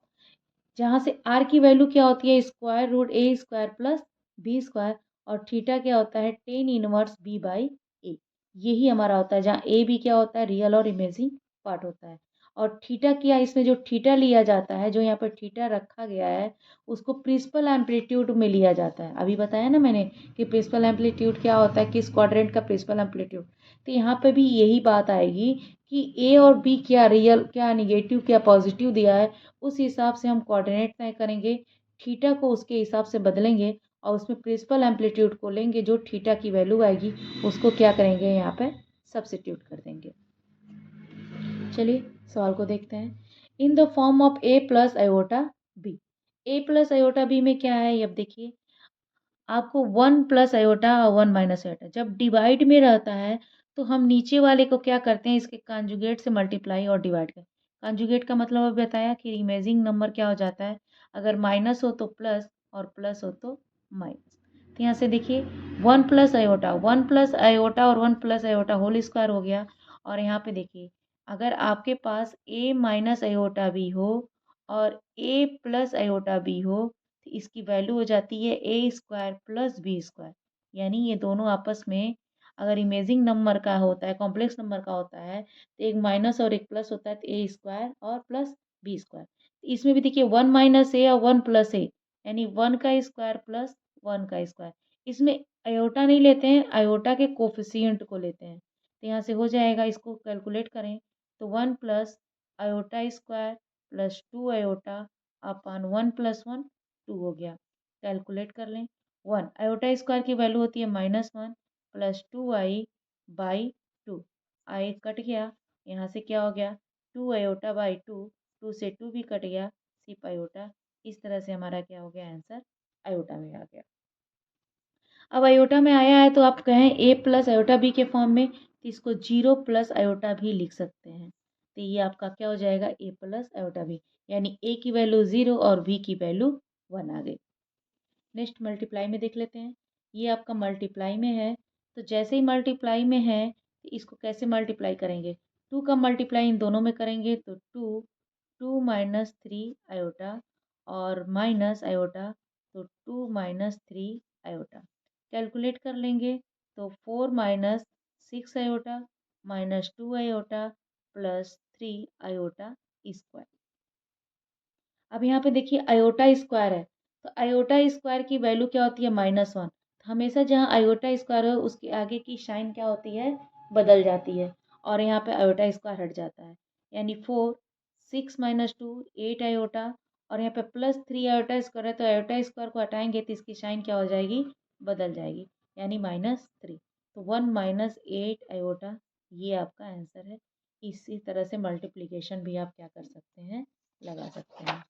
S1: जहाँ से आर की वैल्यू क्या होती है, स्क्वायर रूट ए स्क्वायर प्लस बी स्क्वायर, और थीटा क्या होता है टेन इनवर्स बी बाई ए, यही हमारा होता है, जहाँ ए भी क्या होता है, रियल और इमेजिंग पार्ट होता है। और थीटा क्या, इसमें जो थीटा लिया जाता है, जो यहाँ पर थीटा रखा गया है, उसको प्रिंसिपल एम्पलीट्यूड में लिया जाता है। अभी बताया ना मैंने कि प्रिंसिपल एम्पलीट्यूड क्या होता है, किस क्वाड्रेंट का प्रिंसिपल एम्पलीट्यूड। तो यहाँ पे भी यही बात आएगी कि ए और बी क्या रियल, क्या निगेटिव, क्या पॉजिटिव दिया है, उस हिसाब से हम कोऑर्डिनेट तय करेंगे, थीटा को उसके हिसाब से बदलेंगे और उसमें प्रिंसिपल एम्पलीट्यूड को लेंगे, जो थीटा की वैल्यू आएगी उसको क्या करेंगे, यहाँ पे सब्स्टिट्यूट कर देंगे। चलिए सवाल को देखते हैं। In the form of a plus iota b. A plus iota b में क्या है, अब देखिए आपको 1 प्लस आयोटा और 1 माइनस आयोटा जब डिवाइड में रहता है तो हम नीचे वाले को क्या करते हैं, इसके कॉन्जुगेट से मल्टीप्लाई और डिवाइड कर। कॉन्जुगेट का मतलब अब बताया कि इमेजिंग नंबर क्या हो जाता है, अगर माइनस हो तो प्लस और प्लस हो तो माइनस। तो यहाँ से देखिए 1 प्लस आयोटा और 1 प्लस आयोटा होल स्क्वायर हो गया। और यहाँ पे देखिए अगर आपके पास ए माइनस आयोटा भी हो और ए प्लस आयोटा भी हो तो इसकी वैल्यू हो जाती है A square plus B square. यानी ये दोनों आपस में अगर इमेजिंग नंबर का होता है, कॉम्प्लेक्स नंबर का होता है, तो एक माइनस और एक प्लस होता है, तो ए स्क्वायर और प्लस बी स्क्वायर। इसमें भी देखिए 1 - ए और 1 + ए, यानी 1 का स्क्वायर प्लस 1 का स्क्वायर। इसमें आयोटा नहीं लेते हैं, आयोटा के कोफिशिएंट को लेते हैं। तो यहाँ से हो जाएगा, इसको कैलकुलेट करें तो 1 plus iota square plus 2 iota upon 1 + 1 2 हो गया। कैलकुलेट कर लें, 1 आयोटा स्क्वायर की वैल्यू होती है -1 प्लस 2i/2। आई कट गया, यहाँ से क्या हो गया 2 आयोटा बाई 2, 2 से 2 भी कट गया, सिर्फ आयोटा। इस तरह से हमारा क्या हो गया, आंसर आयोटा में आ गया। अब आयोटा में आया है तो आप कहें ए प्लस आयोटा बी के फॉर्म में, तो इसको 0 प्लस आयोटा भी लिख सकते हैं। तो ये आपका क्या हो जाएगा, ए प्लस आयोटा बी, यानी ए की वैल्यू 0 और बी की वैल्यू 1 आ गई। नेक्स्ट मल्टीप्लाई में देख लेते हैं। ये आपका मल्टीप्लाई में है, तो जैसे ही मल्टीप्लाई में है तो इसको कैसे मल्टीप्लाई करेंगे, 2 का मल्टीप्लाई इन दोनों में करेंगे तो 2, 2 - 3 आयोटा और माइनस आयोटा, तो 2 - 3 आयोटा। कैलकुलेट कर लेंगे तो 4 - 6 iota -2 iota plus 3 iota square. अब यहाँ पे देखिए आयोटा स्क्वायर है, तो आयोटा स्क्वायर की वैल्यू क्या होती है, -1। हमेशा जहाँ आयोटा स्क्वायर हो उसके आगे की साइन क्या होती है, बदल जाती है, और यहाँ पे आयोटा स्क्वायर हट जाता है। यानी 4, 6 - 2 8 आयोटा, और यहाँ पे प्लस 3 आयोटा स्क्वायर है, तो आयोटा स्क्वायर को हटाएंगे तो इसकी साइन क्या हो जाएगी, बदल जाएगी, यानी -3। तो 1 - 8 आयोटा, ये आपका आंसर है। इसी तरह से मल्टीप्लीकेशन भी आप क्या कर सकते हैं, लगा सकते हैं।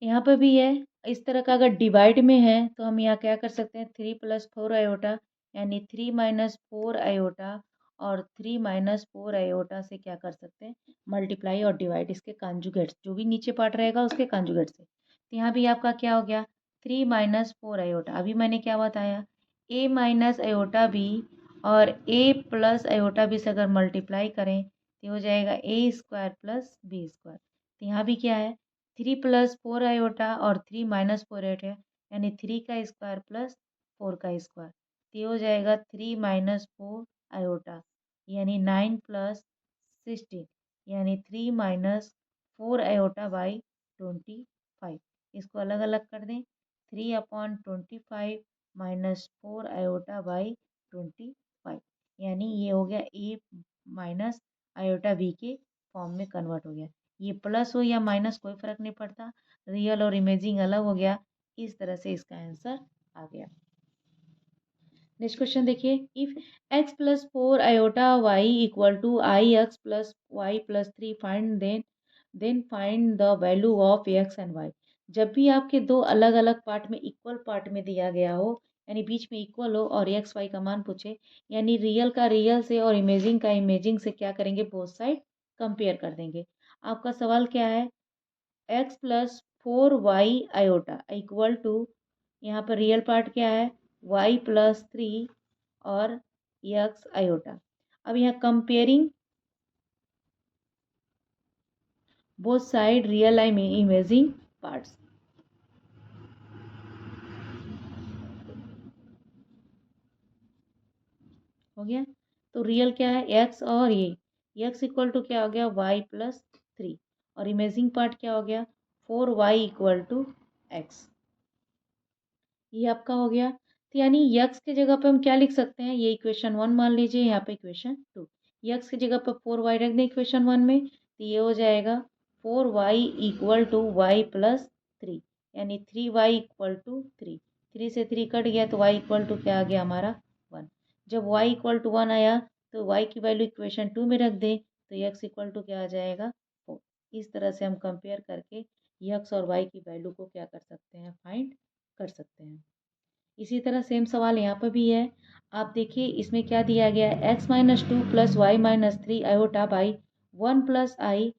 S1: यहाँ पर भी है, इस तरह का अगर डिवाइड में है तो हम यहाँ क्या कर सकते हैं, 3 + 4 आयोटा, यानी 3 - 4 आयोटा और 3 - 4 आयोटा से क्या कर सकते हैं, मल्टीप्लाई और डिवाइड, इसके कॉन्जुगेट्स, जो भी नीचे पार्ट रहेगा उसके कॉन्जुगेट से। तो यहाँ भी आपका क्या हो गया, 3 - 4 आयोटा। अभी मैंने क्या बताया, ए माइनस आयोटा बी और ए प्लस आयोटा बी से अगर मल्टीप्लाई करें तो हो जाएगा A square plus B square. तो यहाँ भी क्या है, 3 + 4 आयोटा और 3 - 4 आयोटा, यानी 3 का स्क्वायर प्लस 4 का स्क्वायर। तो ये हो जाएगा 3 - 4 आयोटा, यानी 9 + 16, यानी 3 - 4 आयोटा बाई 25। इसको अलग अलग कर दें, 3/25 -4 आयोटा बाई 25, यानी ये हो गया ए माइनस आयोटा बी के फॉर्म में कन्वर्ट हो गया। ये प्लस हो या माइनस कोई फर्क नहीं पड़ता, रियल और इमेजिंग अलग हो गया। इस तरह से इसका आंसर आ गया। नेक्स्ट क्वेश्चन देखिए, if x + 4 iota y = ix + y + 3 find then find the value of x and y। जब भी आपके दो अलग अलग पार्ट में इक्वल पार्ट में दिया गया हो, यानी बीच में इक्वल हो और x y का मान पूछे, यानी रियल का रियल से और इमेजिंग का इमेजिंग से क्या करेंगे, बोथ साइड कंपेयर कर देंगे। आपका सवाल क्या है, x + 4y iota equal to, यहाँ पर रियल पार्ट क्या है, y + 3 और x आयोटा। अब यहाँ comparing both side real I में इमेजिंग पार्ट्स। हो गया। तो रियल क्या है, एक्स और ये एक्स इक्वल टू क्या हो गया, वाई प्लस 3, और इमेजिंग पार्ट क्या हो गया, 4y इक्वल टू एक्स। ये आपका हो गया। तो यानी यक्स की जगह पे हम क्या लिख सकते हैं, ये इक्वेशन 1 मान लीजिए, यहाँ पे इक्वेशन 2। यक्स की जगह पे 4y रख दें इक्वेशन 1 में, तो ये हो जाएगा 4y equal to Y plus 3, यानी 3y इक्वल टू 3। 3 से 3 कट गया तो y इक्वल टू क्या आ गया हमारा 1। जब y इक्वल टू 1 आया तो y की वैल्यू इक्वेशन 2 में रख दें तो x इक्वल टू क्या आ जाएगा 4। इस तरह से हम कंपेयर करके यक्स और y की वैल्यू को क्या कर सकते हैं, फाइंड कर सकते हैं। इसी तरह सेम सवाल यहाँ पर भी है। आप देखिए इसमें क्या दिया गया है, x minus 2 plus y minus 3 iota by 1 plus i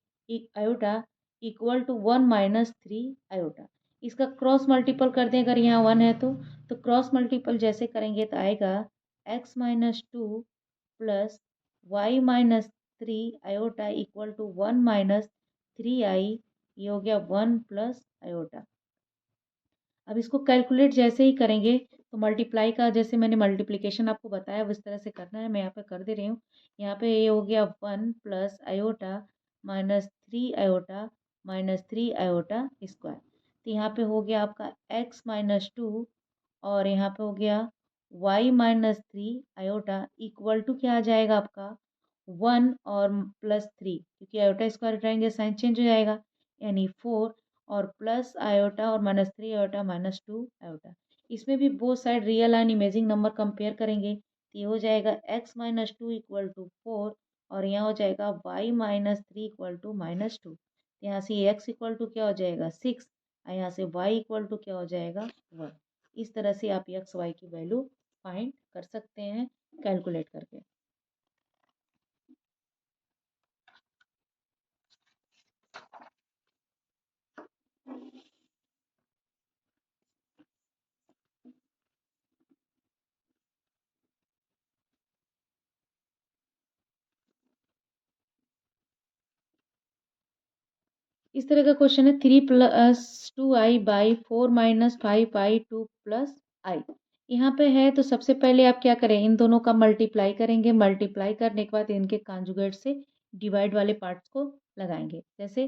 S1: iota equal to 1 minus 3 iota. इसका क्रॉस मल्टीपल कर दें अगर यहाँ 1 है तो क्रॉस मल्टीपल जैसे करेंगे तो आएगा x minus 2 plus y minus 3 iota equal to 1 minus 3 i, ये हो गया 1 प्लस आयोटा। अब इसको कैलकुलेट जैसे ही करेंगे तो मल्टीप्लाई का जैसे मैंने मल्टीप्लिकेशन आपको बताया उस तरह से करना है, मैं यहाँ पे कर दे रही हूँ। यहाँ पे ये हो गया 1 plus iota minus 3 iota minus 3 iota square. तो यहाँ पे हो गया आपका x माइनस 2 और यहाँ पे हो गया y minus 3 iota equal to क्या आ जाएगा आपका 1 और प्लस 3, क्योंकि आयोटा स्क्वायर उठाएंगे साइन चेंज हो जाएगा, यानी 4 और प्लस आयोटा और माइनस 3 आयोटा माइनस 2 आयोटा। इसमें भी both side real and imaging number compare करेंगे तो ये हो जाएगा x माइनस 2 इक्वल टू 4 और यहाँ हो जाएगा y minus 3 equal to minus 2। यहाँ से x इक्वल टू क्या हो जाएगा 6 और यहाँ से y इक्वल टू क्या हो जाएगा 1। इस तरह से आप x y की वैल्यू फाइंड कर सकते हैं कैलकुलेट करके। इस तरह का क्वेश्चन है, 3 plus 2i by 4 minus 5i 2 plus I. यहाँ पे है तो सबसे पहले आप क्या करें, इन दोनों का मल्टीप्लाई करेंगे, मल्टीप्लाई करने के बाद इनके कॉन्जुगेट से डिवाइड वाले पार्ट्स को लगाएंगे। जैसे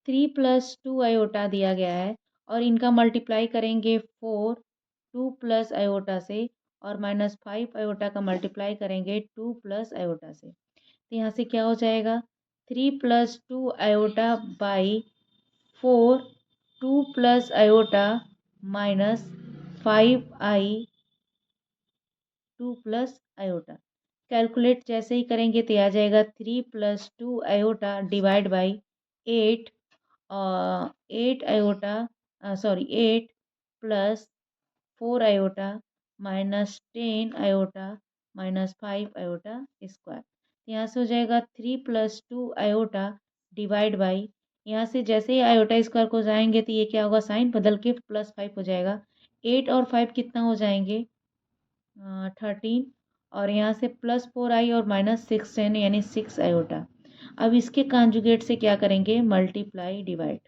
S1: 3 प्लस 2 आयोटा दिया गया है और इनका मल्टीप्लाई करेंगे 4 2 प्लस आयोटा से और माइनस 5 आयोटा का मल्टीप्लाई करेंगे 2 प्लस आयोटा से। तो यहाँ से क्या हो जाएगा 3 plus 2 iota by 4 2 plus iota minus 5i 2 plus iota. Calculate जैसे ही करेंगे तो आ जाएगा 3 plus 2 iota divide by 8 8 iota sorry 8 plus 4 iota minus 10 iota minus 5 iota square. यहाँ से हो जाएगा 3 प्लस 2 आयोटा डिवाइड बाई, यहाँ से जैसे ही आयोटा स्क्वायर को जाएंगे तो ये क्या होगा साइन बदल के प्लस 5 हो जाएगा। 8 और 5 कितना हो जाएंगे 13 और यहाँ से प्लस 4i और माइनस 6 यानी 6 आयोटा। अब इसके कॉन्जुगेट से क्या करेंगे मल्टीप्लाई डिवाइड।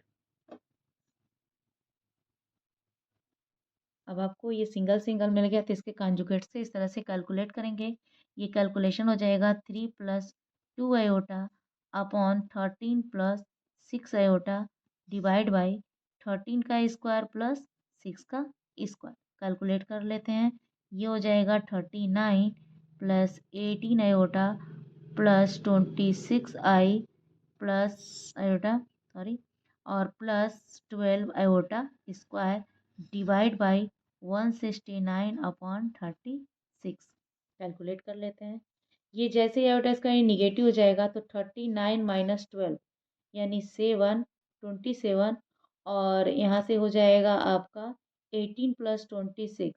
S1: अब आपको ये सिंगल सिंगल मिल गया तो इसके कॉन्जुगेट से इस तरह से कैलकुलेट करेंगे। ये कैलकुलेशन हो जाएगा 3 plus 2 iota upon 13 plus 6 iota divide by 13 का स्क्वायर प्लस 6 का स्क्वायर। कैलकुलेट कर लेते हैं। ये हो जाएगा 39 plus 18 iota plus 26i plus iota sorry और plus 12 iota square divide by 169 upon 36। Calculate कर लेते हैं। ये जैसे ही आयोटा इसका ये निगेटिव हो जाएगा तो 39 माइनस 12 यानी 27 और यहाँ से हो जाएगा आपका 18 प्लस 26,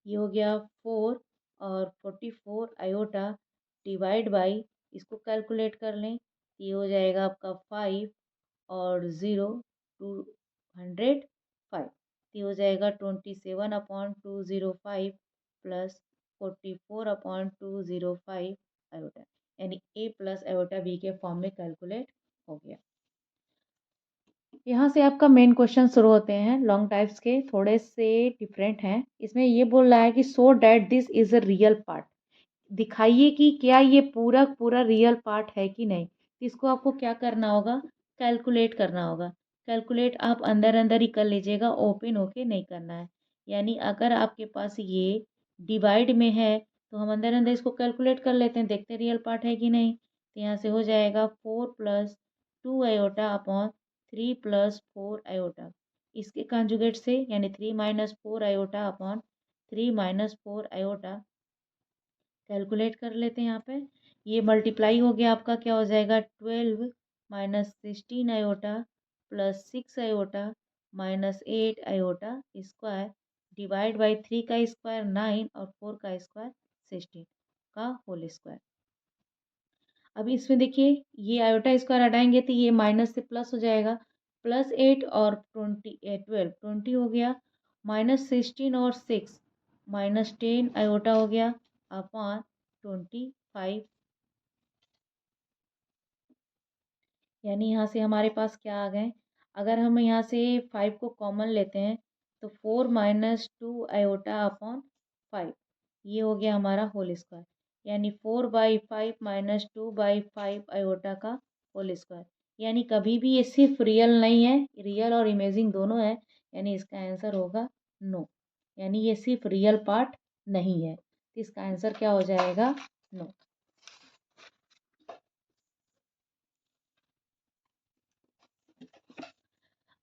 S1: ये हो गया 4 और 44 आयोटा डिवाइड बाई, इसको कैलकुलेट कर लें, ये हो जाएगा आपका 5 और 0 205, ये हो जाएगा 27/205 प्लस 44/205 आयोटा, यानी a प्लस आयोटा b के फॉर्म में कैलकुलेट हो गया। यहाँ से आपका मेन क्वेश्चन शुरू होते हैं लॉन्ग टाइप्स के, थोड़े से डिफरेंट हैं। इसमें ये बोल रहा है कि so that this is a real part, दिखाइए कि क्या ये पूरा पूरा रियल पार्ट है कि नहीं। तो इसको आपको क्या करना होगा, कैलकुलेट करना होगा। कैलकुलेट आप अंदर अंदर ही कर लीजिएगा, ओपन होके नहीं करना है। यानी अगर आपके पास ये डिवाइड में है तो हम अंदर अंदर इसको कैलकुलेट कर लेते हैं, देखते हैं रियल पार्ट है कि नहीं। तो यहाँ से हो जाएगा 4+2 अपॉन 3+4 इसके कॉन्जुगेट से, यानी 3 - 4 अपॉन 3 - 4 कैलकुलेट कर लेते हैं। यहाँ पे ये मल्टीप्लाई हो गया, आपका क्या हो जाएगा 12 - 16 plus 6 minus 8 square divide by 3 का स्क्वायर 9 और 4 का स्क्वायर 16 का होल स्क्वायर। अब इसमें देखिए ये आयोटा स्क्वायर हटाएंगे तो ये माइनस से प्लस हो जाएगा, +8 और 20 हो गया, -16 और 6 -10 हो गया अपॉन 25। यानी यहाँ से हमारे पास क्या आ गए, अगर हम यहाँ से 5 को कॉमन लेते हैं तो 4 - 2 अपॉन 5, ये हो गया हमारा होल स्क्वायर। यानी 4/5 - 2/5 का होल स्क्वायर। यानी कभी भी ये सिर्फ रियल नहीं है, रियल और इमेजिंग दोनों है, यानी इसका आंसर होगा नो। यानी ये सिर्फ रियल पार्ट नहीं है, तो इसका आंसर क्या हो जाएगा, नो।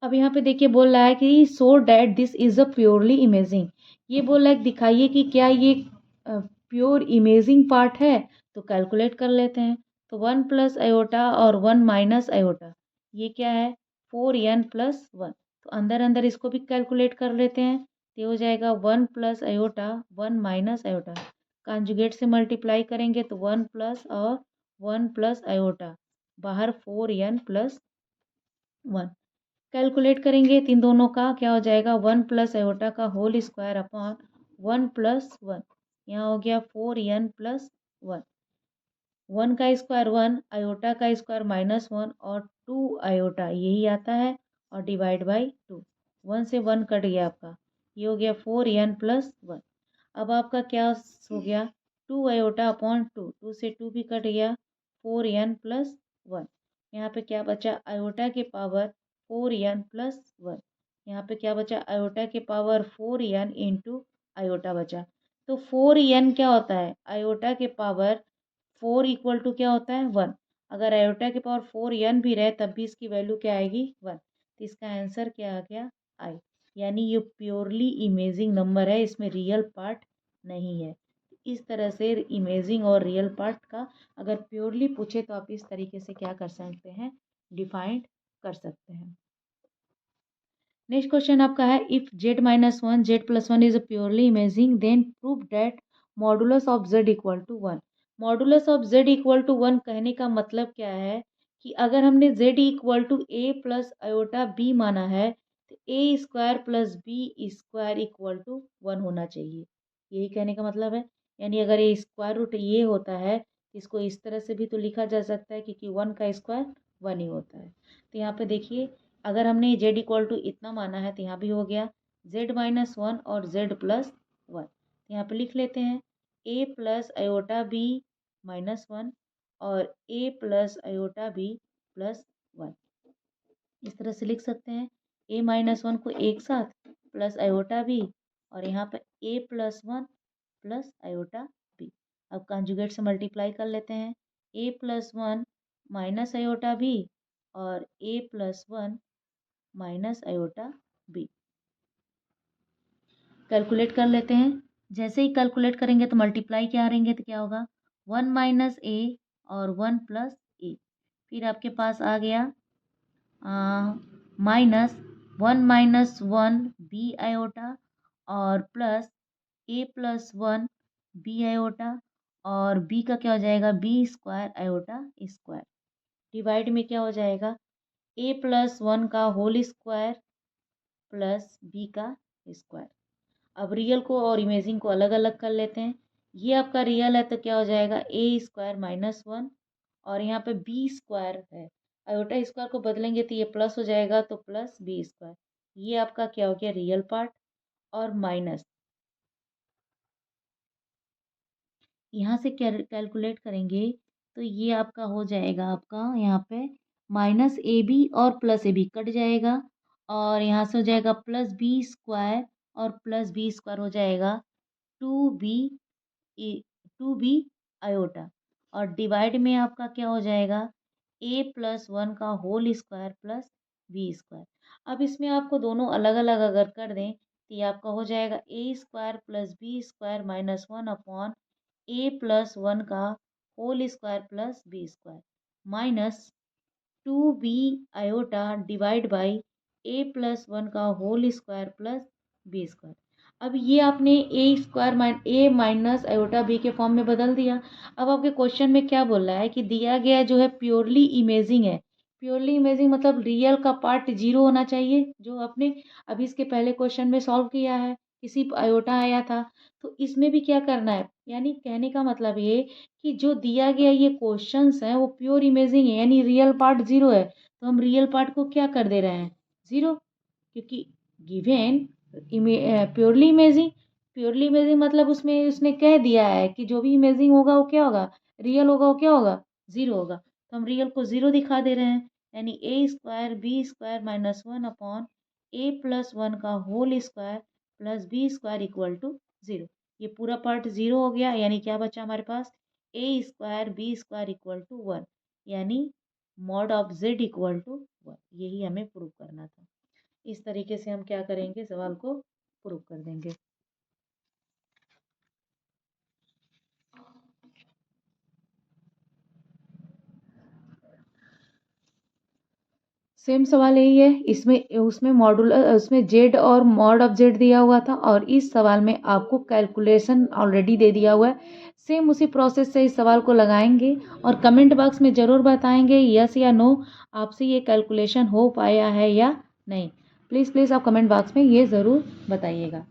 S1: अब यहाँ पे देखिए बोल रहा है कि so that this is a purely imaging, ये बोल रहा है दिखाइए कि क्या ये प्योर इमेजिंग पार्ट है। तो कैलकुलेट कर लेते हैं। तो 1 + और 1 - ये क्या है 4n+1। तो अंदर अंदर इसको भी कैलकुलेट कर लेते हैं। तो हो जाएगा 1 + 1 - कॉन्जुगेट से मल्टीप्लाई करेंगे तो 1+ और 1 + बाहर 4n+1 कैलकुलेट करेंगे तो इन दोनों का क्या हो जाएगा 1 + का होल स्क्वायर अपॉन 1+1। यहाँ हो गया 4n+1, 1 का स्क्वायर 1, आयोटा का स्क्वायर -1 और 2 यही आता है और डिवाइड बाई 2, 1 से 1 कट गया आपका, ये हो गया 4n+1। अब आपका क्या हो गया 2 अपॉन 2 से 2 भी कट गया 4n+1। यहाँ पे क्या बचा आयोटा के पावर 4n+1, यहाँ पे क्या बचा आयोटा के पावर 4n इंटू आयोटा बचा। तो 4n क्या होता है, आयोटा के पावर 4 इक्वल टू क्या होता है 1। अगर आयोटा के पावर 4n भी रहे तब भी इसकी वैल्यू क्या आएगी 1। तो इसका आंसर क्या आ गया आई। यानी ये प्योरली इमेजिंग नंबर है, इसमें रियल पार्ट नहीं है। इस तरह से इमेजिंग और रियल पार्ट का अगर प्योरली पूछे तो आप इस तरीके से क्या कर सकते हैं, डिफाइंड कर सकते हैं। नेक्स्ट क्वेश्चन आपका है if z-1 z+1 is purely imaging then prove that modulus of z equal to 1। Modulus of z equal to 1 कहने का मतलब क्या है कि अगर हमने z इक्वल टू a+i माना है तो a² + b² इक्वल टू 1 होना चाहिए, यही कहने का मतलब है। यानी अगर ये स्क्वायर रूट ये होता है, इसको इस तरह से भी तो लिखा जा सकता है क्योंकि 1 का स्क्वायर 1 ही होता है। तो यहाँ पे देखिए अगर हमने z इक्वल टू इतना माना है तो यहाँ भी हो गया z-1 और z+1। यहाँ पे लिख लेते हैं a+i-b-1 और a+i-b+1, इस तरह से लिख सकते हैं a-1 को एक साथ प्लस i-b और यहाँ पे a+1 प्लस i-b। अब कंजुगेट से मल्टीप्लाई कर लेते हैं a+1 - i-b और a+1 -i-b। कैलकुलेट कर लेते हैं। जैसे ही कैलकुलेट करेंगे तो मल्टीप्लाई क्या करेंगे तो क्या होगा 1 - a और 1 + a। फिर आपके पास आ गया -1 - 1 b-i और प्लस a+1 b-i और b का क्या हो जाएगा b² डिवाइड में क्या हो जाएगा a+1 का होल स्क्वायर प्लस b का स्क्वायर। अब रियल को और इमेजिंग को अलग अलग कर लेते हैं। ये आपका रियल है तो क्या हो जाएगा a² - 1 और यहाँ पे b² है आयोटा स्क्वायर को बदलेंगे तो ये प्लस हो जाएगा, तो प्लस बी स्क्वायर। ये आपका क्या हो गया, रियल पार्ट, और माइनस यहाँ से कैलकुलेट करेंगे तो ये आपका हो जाएगा, आपका यहाँ पे माइनस ए बी और प्लस ए बी कट जाएगा, और यहाँ से हो जाएगा प्लस बी स्क्वायर, और प्लस बी स्क्वायर हो जाएगा two b, two B iota, और डिवाइड में आपका क्या हो जाएगा, ए प्लस वन का whole square plus B square. अब इसमें आपको दोनों अलग अलग अगर कर दें तो ये आपका हो जाएगा A square plus B square minus one upon A plus one का whole square plus B square, minus two B iota divide by A plus one का whole square plus B square. अब ये आपने ए माइनस आयोटा बी के form में बदल दिया। अब आपके क्वेश्चन में क्या बोल रहा है कि दिया गया जो है प्योरली इमेजिंग है। प्योरली इमेजिंग मतलब रियल का पार्ट जीरो होना चाहिए, जो आपने अभी इसके पहले क्वेश्चन में सॉल्व किया है, किसी आयोटा आया था। तो इसमें भी क्या करना है, यानी कहने का मतलब ये कि जो दिया गया ये क्वेश्चंस है वो प्योर इमेजिंग है, यानी रियल पार्ट जीरो है, तो हम रियल पार्ट को क्या कर दे रहे हैं, जीरो, क्योंकि given purely imaging, purely imaging मतलब उसमें उसने कह दिया है कि जो भी इमेजिंग होगा वो क्या होगा, रियल होगा, वो क्या होगा, जीरो होगा, तो हम रियल को जीरो दिखा दे रहे हैं, यानी A square B square minus one upon A plus one का whole square plus B square equal to zero. ये पूरा पार्ट जीरो हो गया, यानी क्या बचा हमारे पास, A square B square equal to one, यानी mod of Z equal to one. यही हमें प्रूव करना था। इस तरीके से हम क्या करेंगे, सवाल को प्रूव कर देंगे। सेम सवाल यही है, इसमें उसमें मॉडुलर उसमें जेड और मॉड ऑफ जेड दिया हुआ था, और इस सवाल में आपको कैलकुलेशन ऑलरेडी दे दिया हुआ है। सेम उसी प्रोसेस से इस सवाल को लगाएंगे और कमेंट बॉक्स में ज़रूर बताएंगे यस या नो, आपसे ये कैलकुलेशन हो पाया है या नहीं। प्लीज़ प्लीज़ आप कमेंट बॉक्स में ये ज़रूर बताइएगा।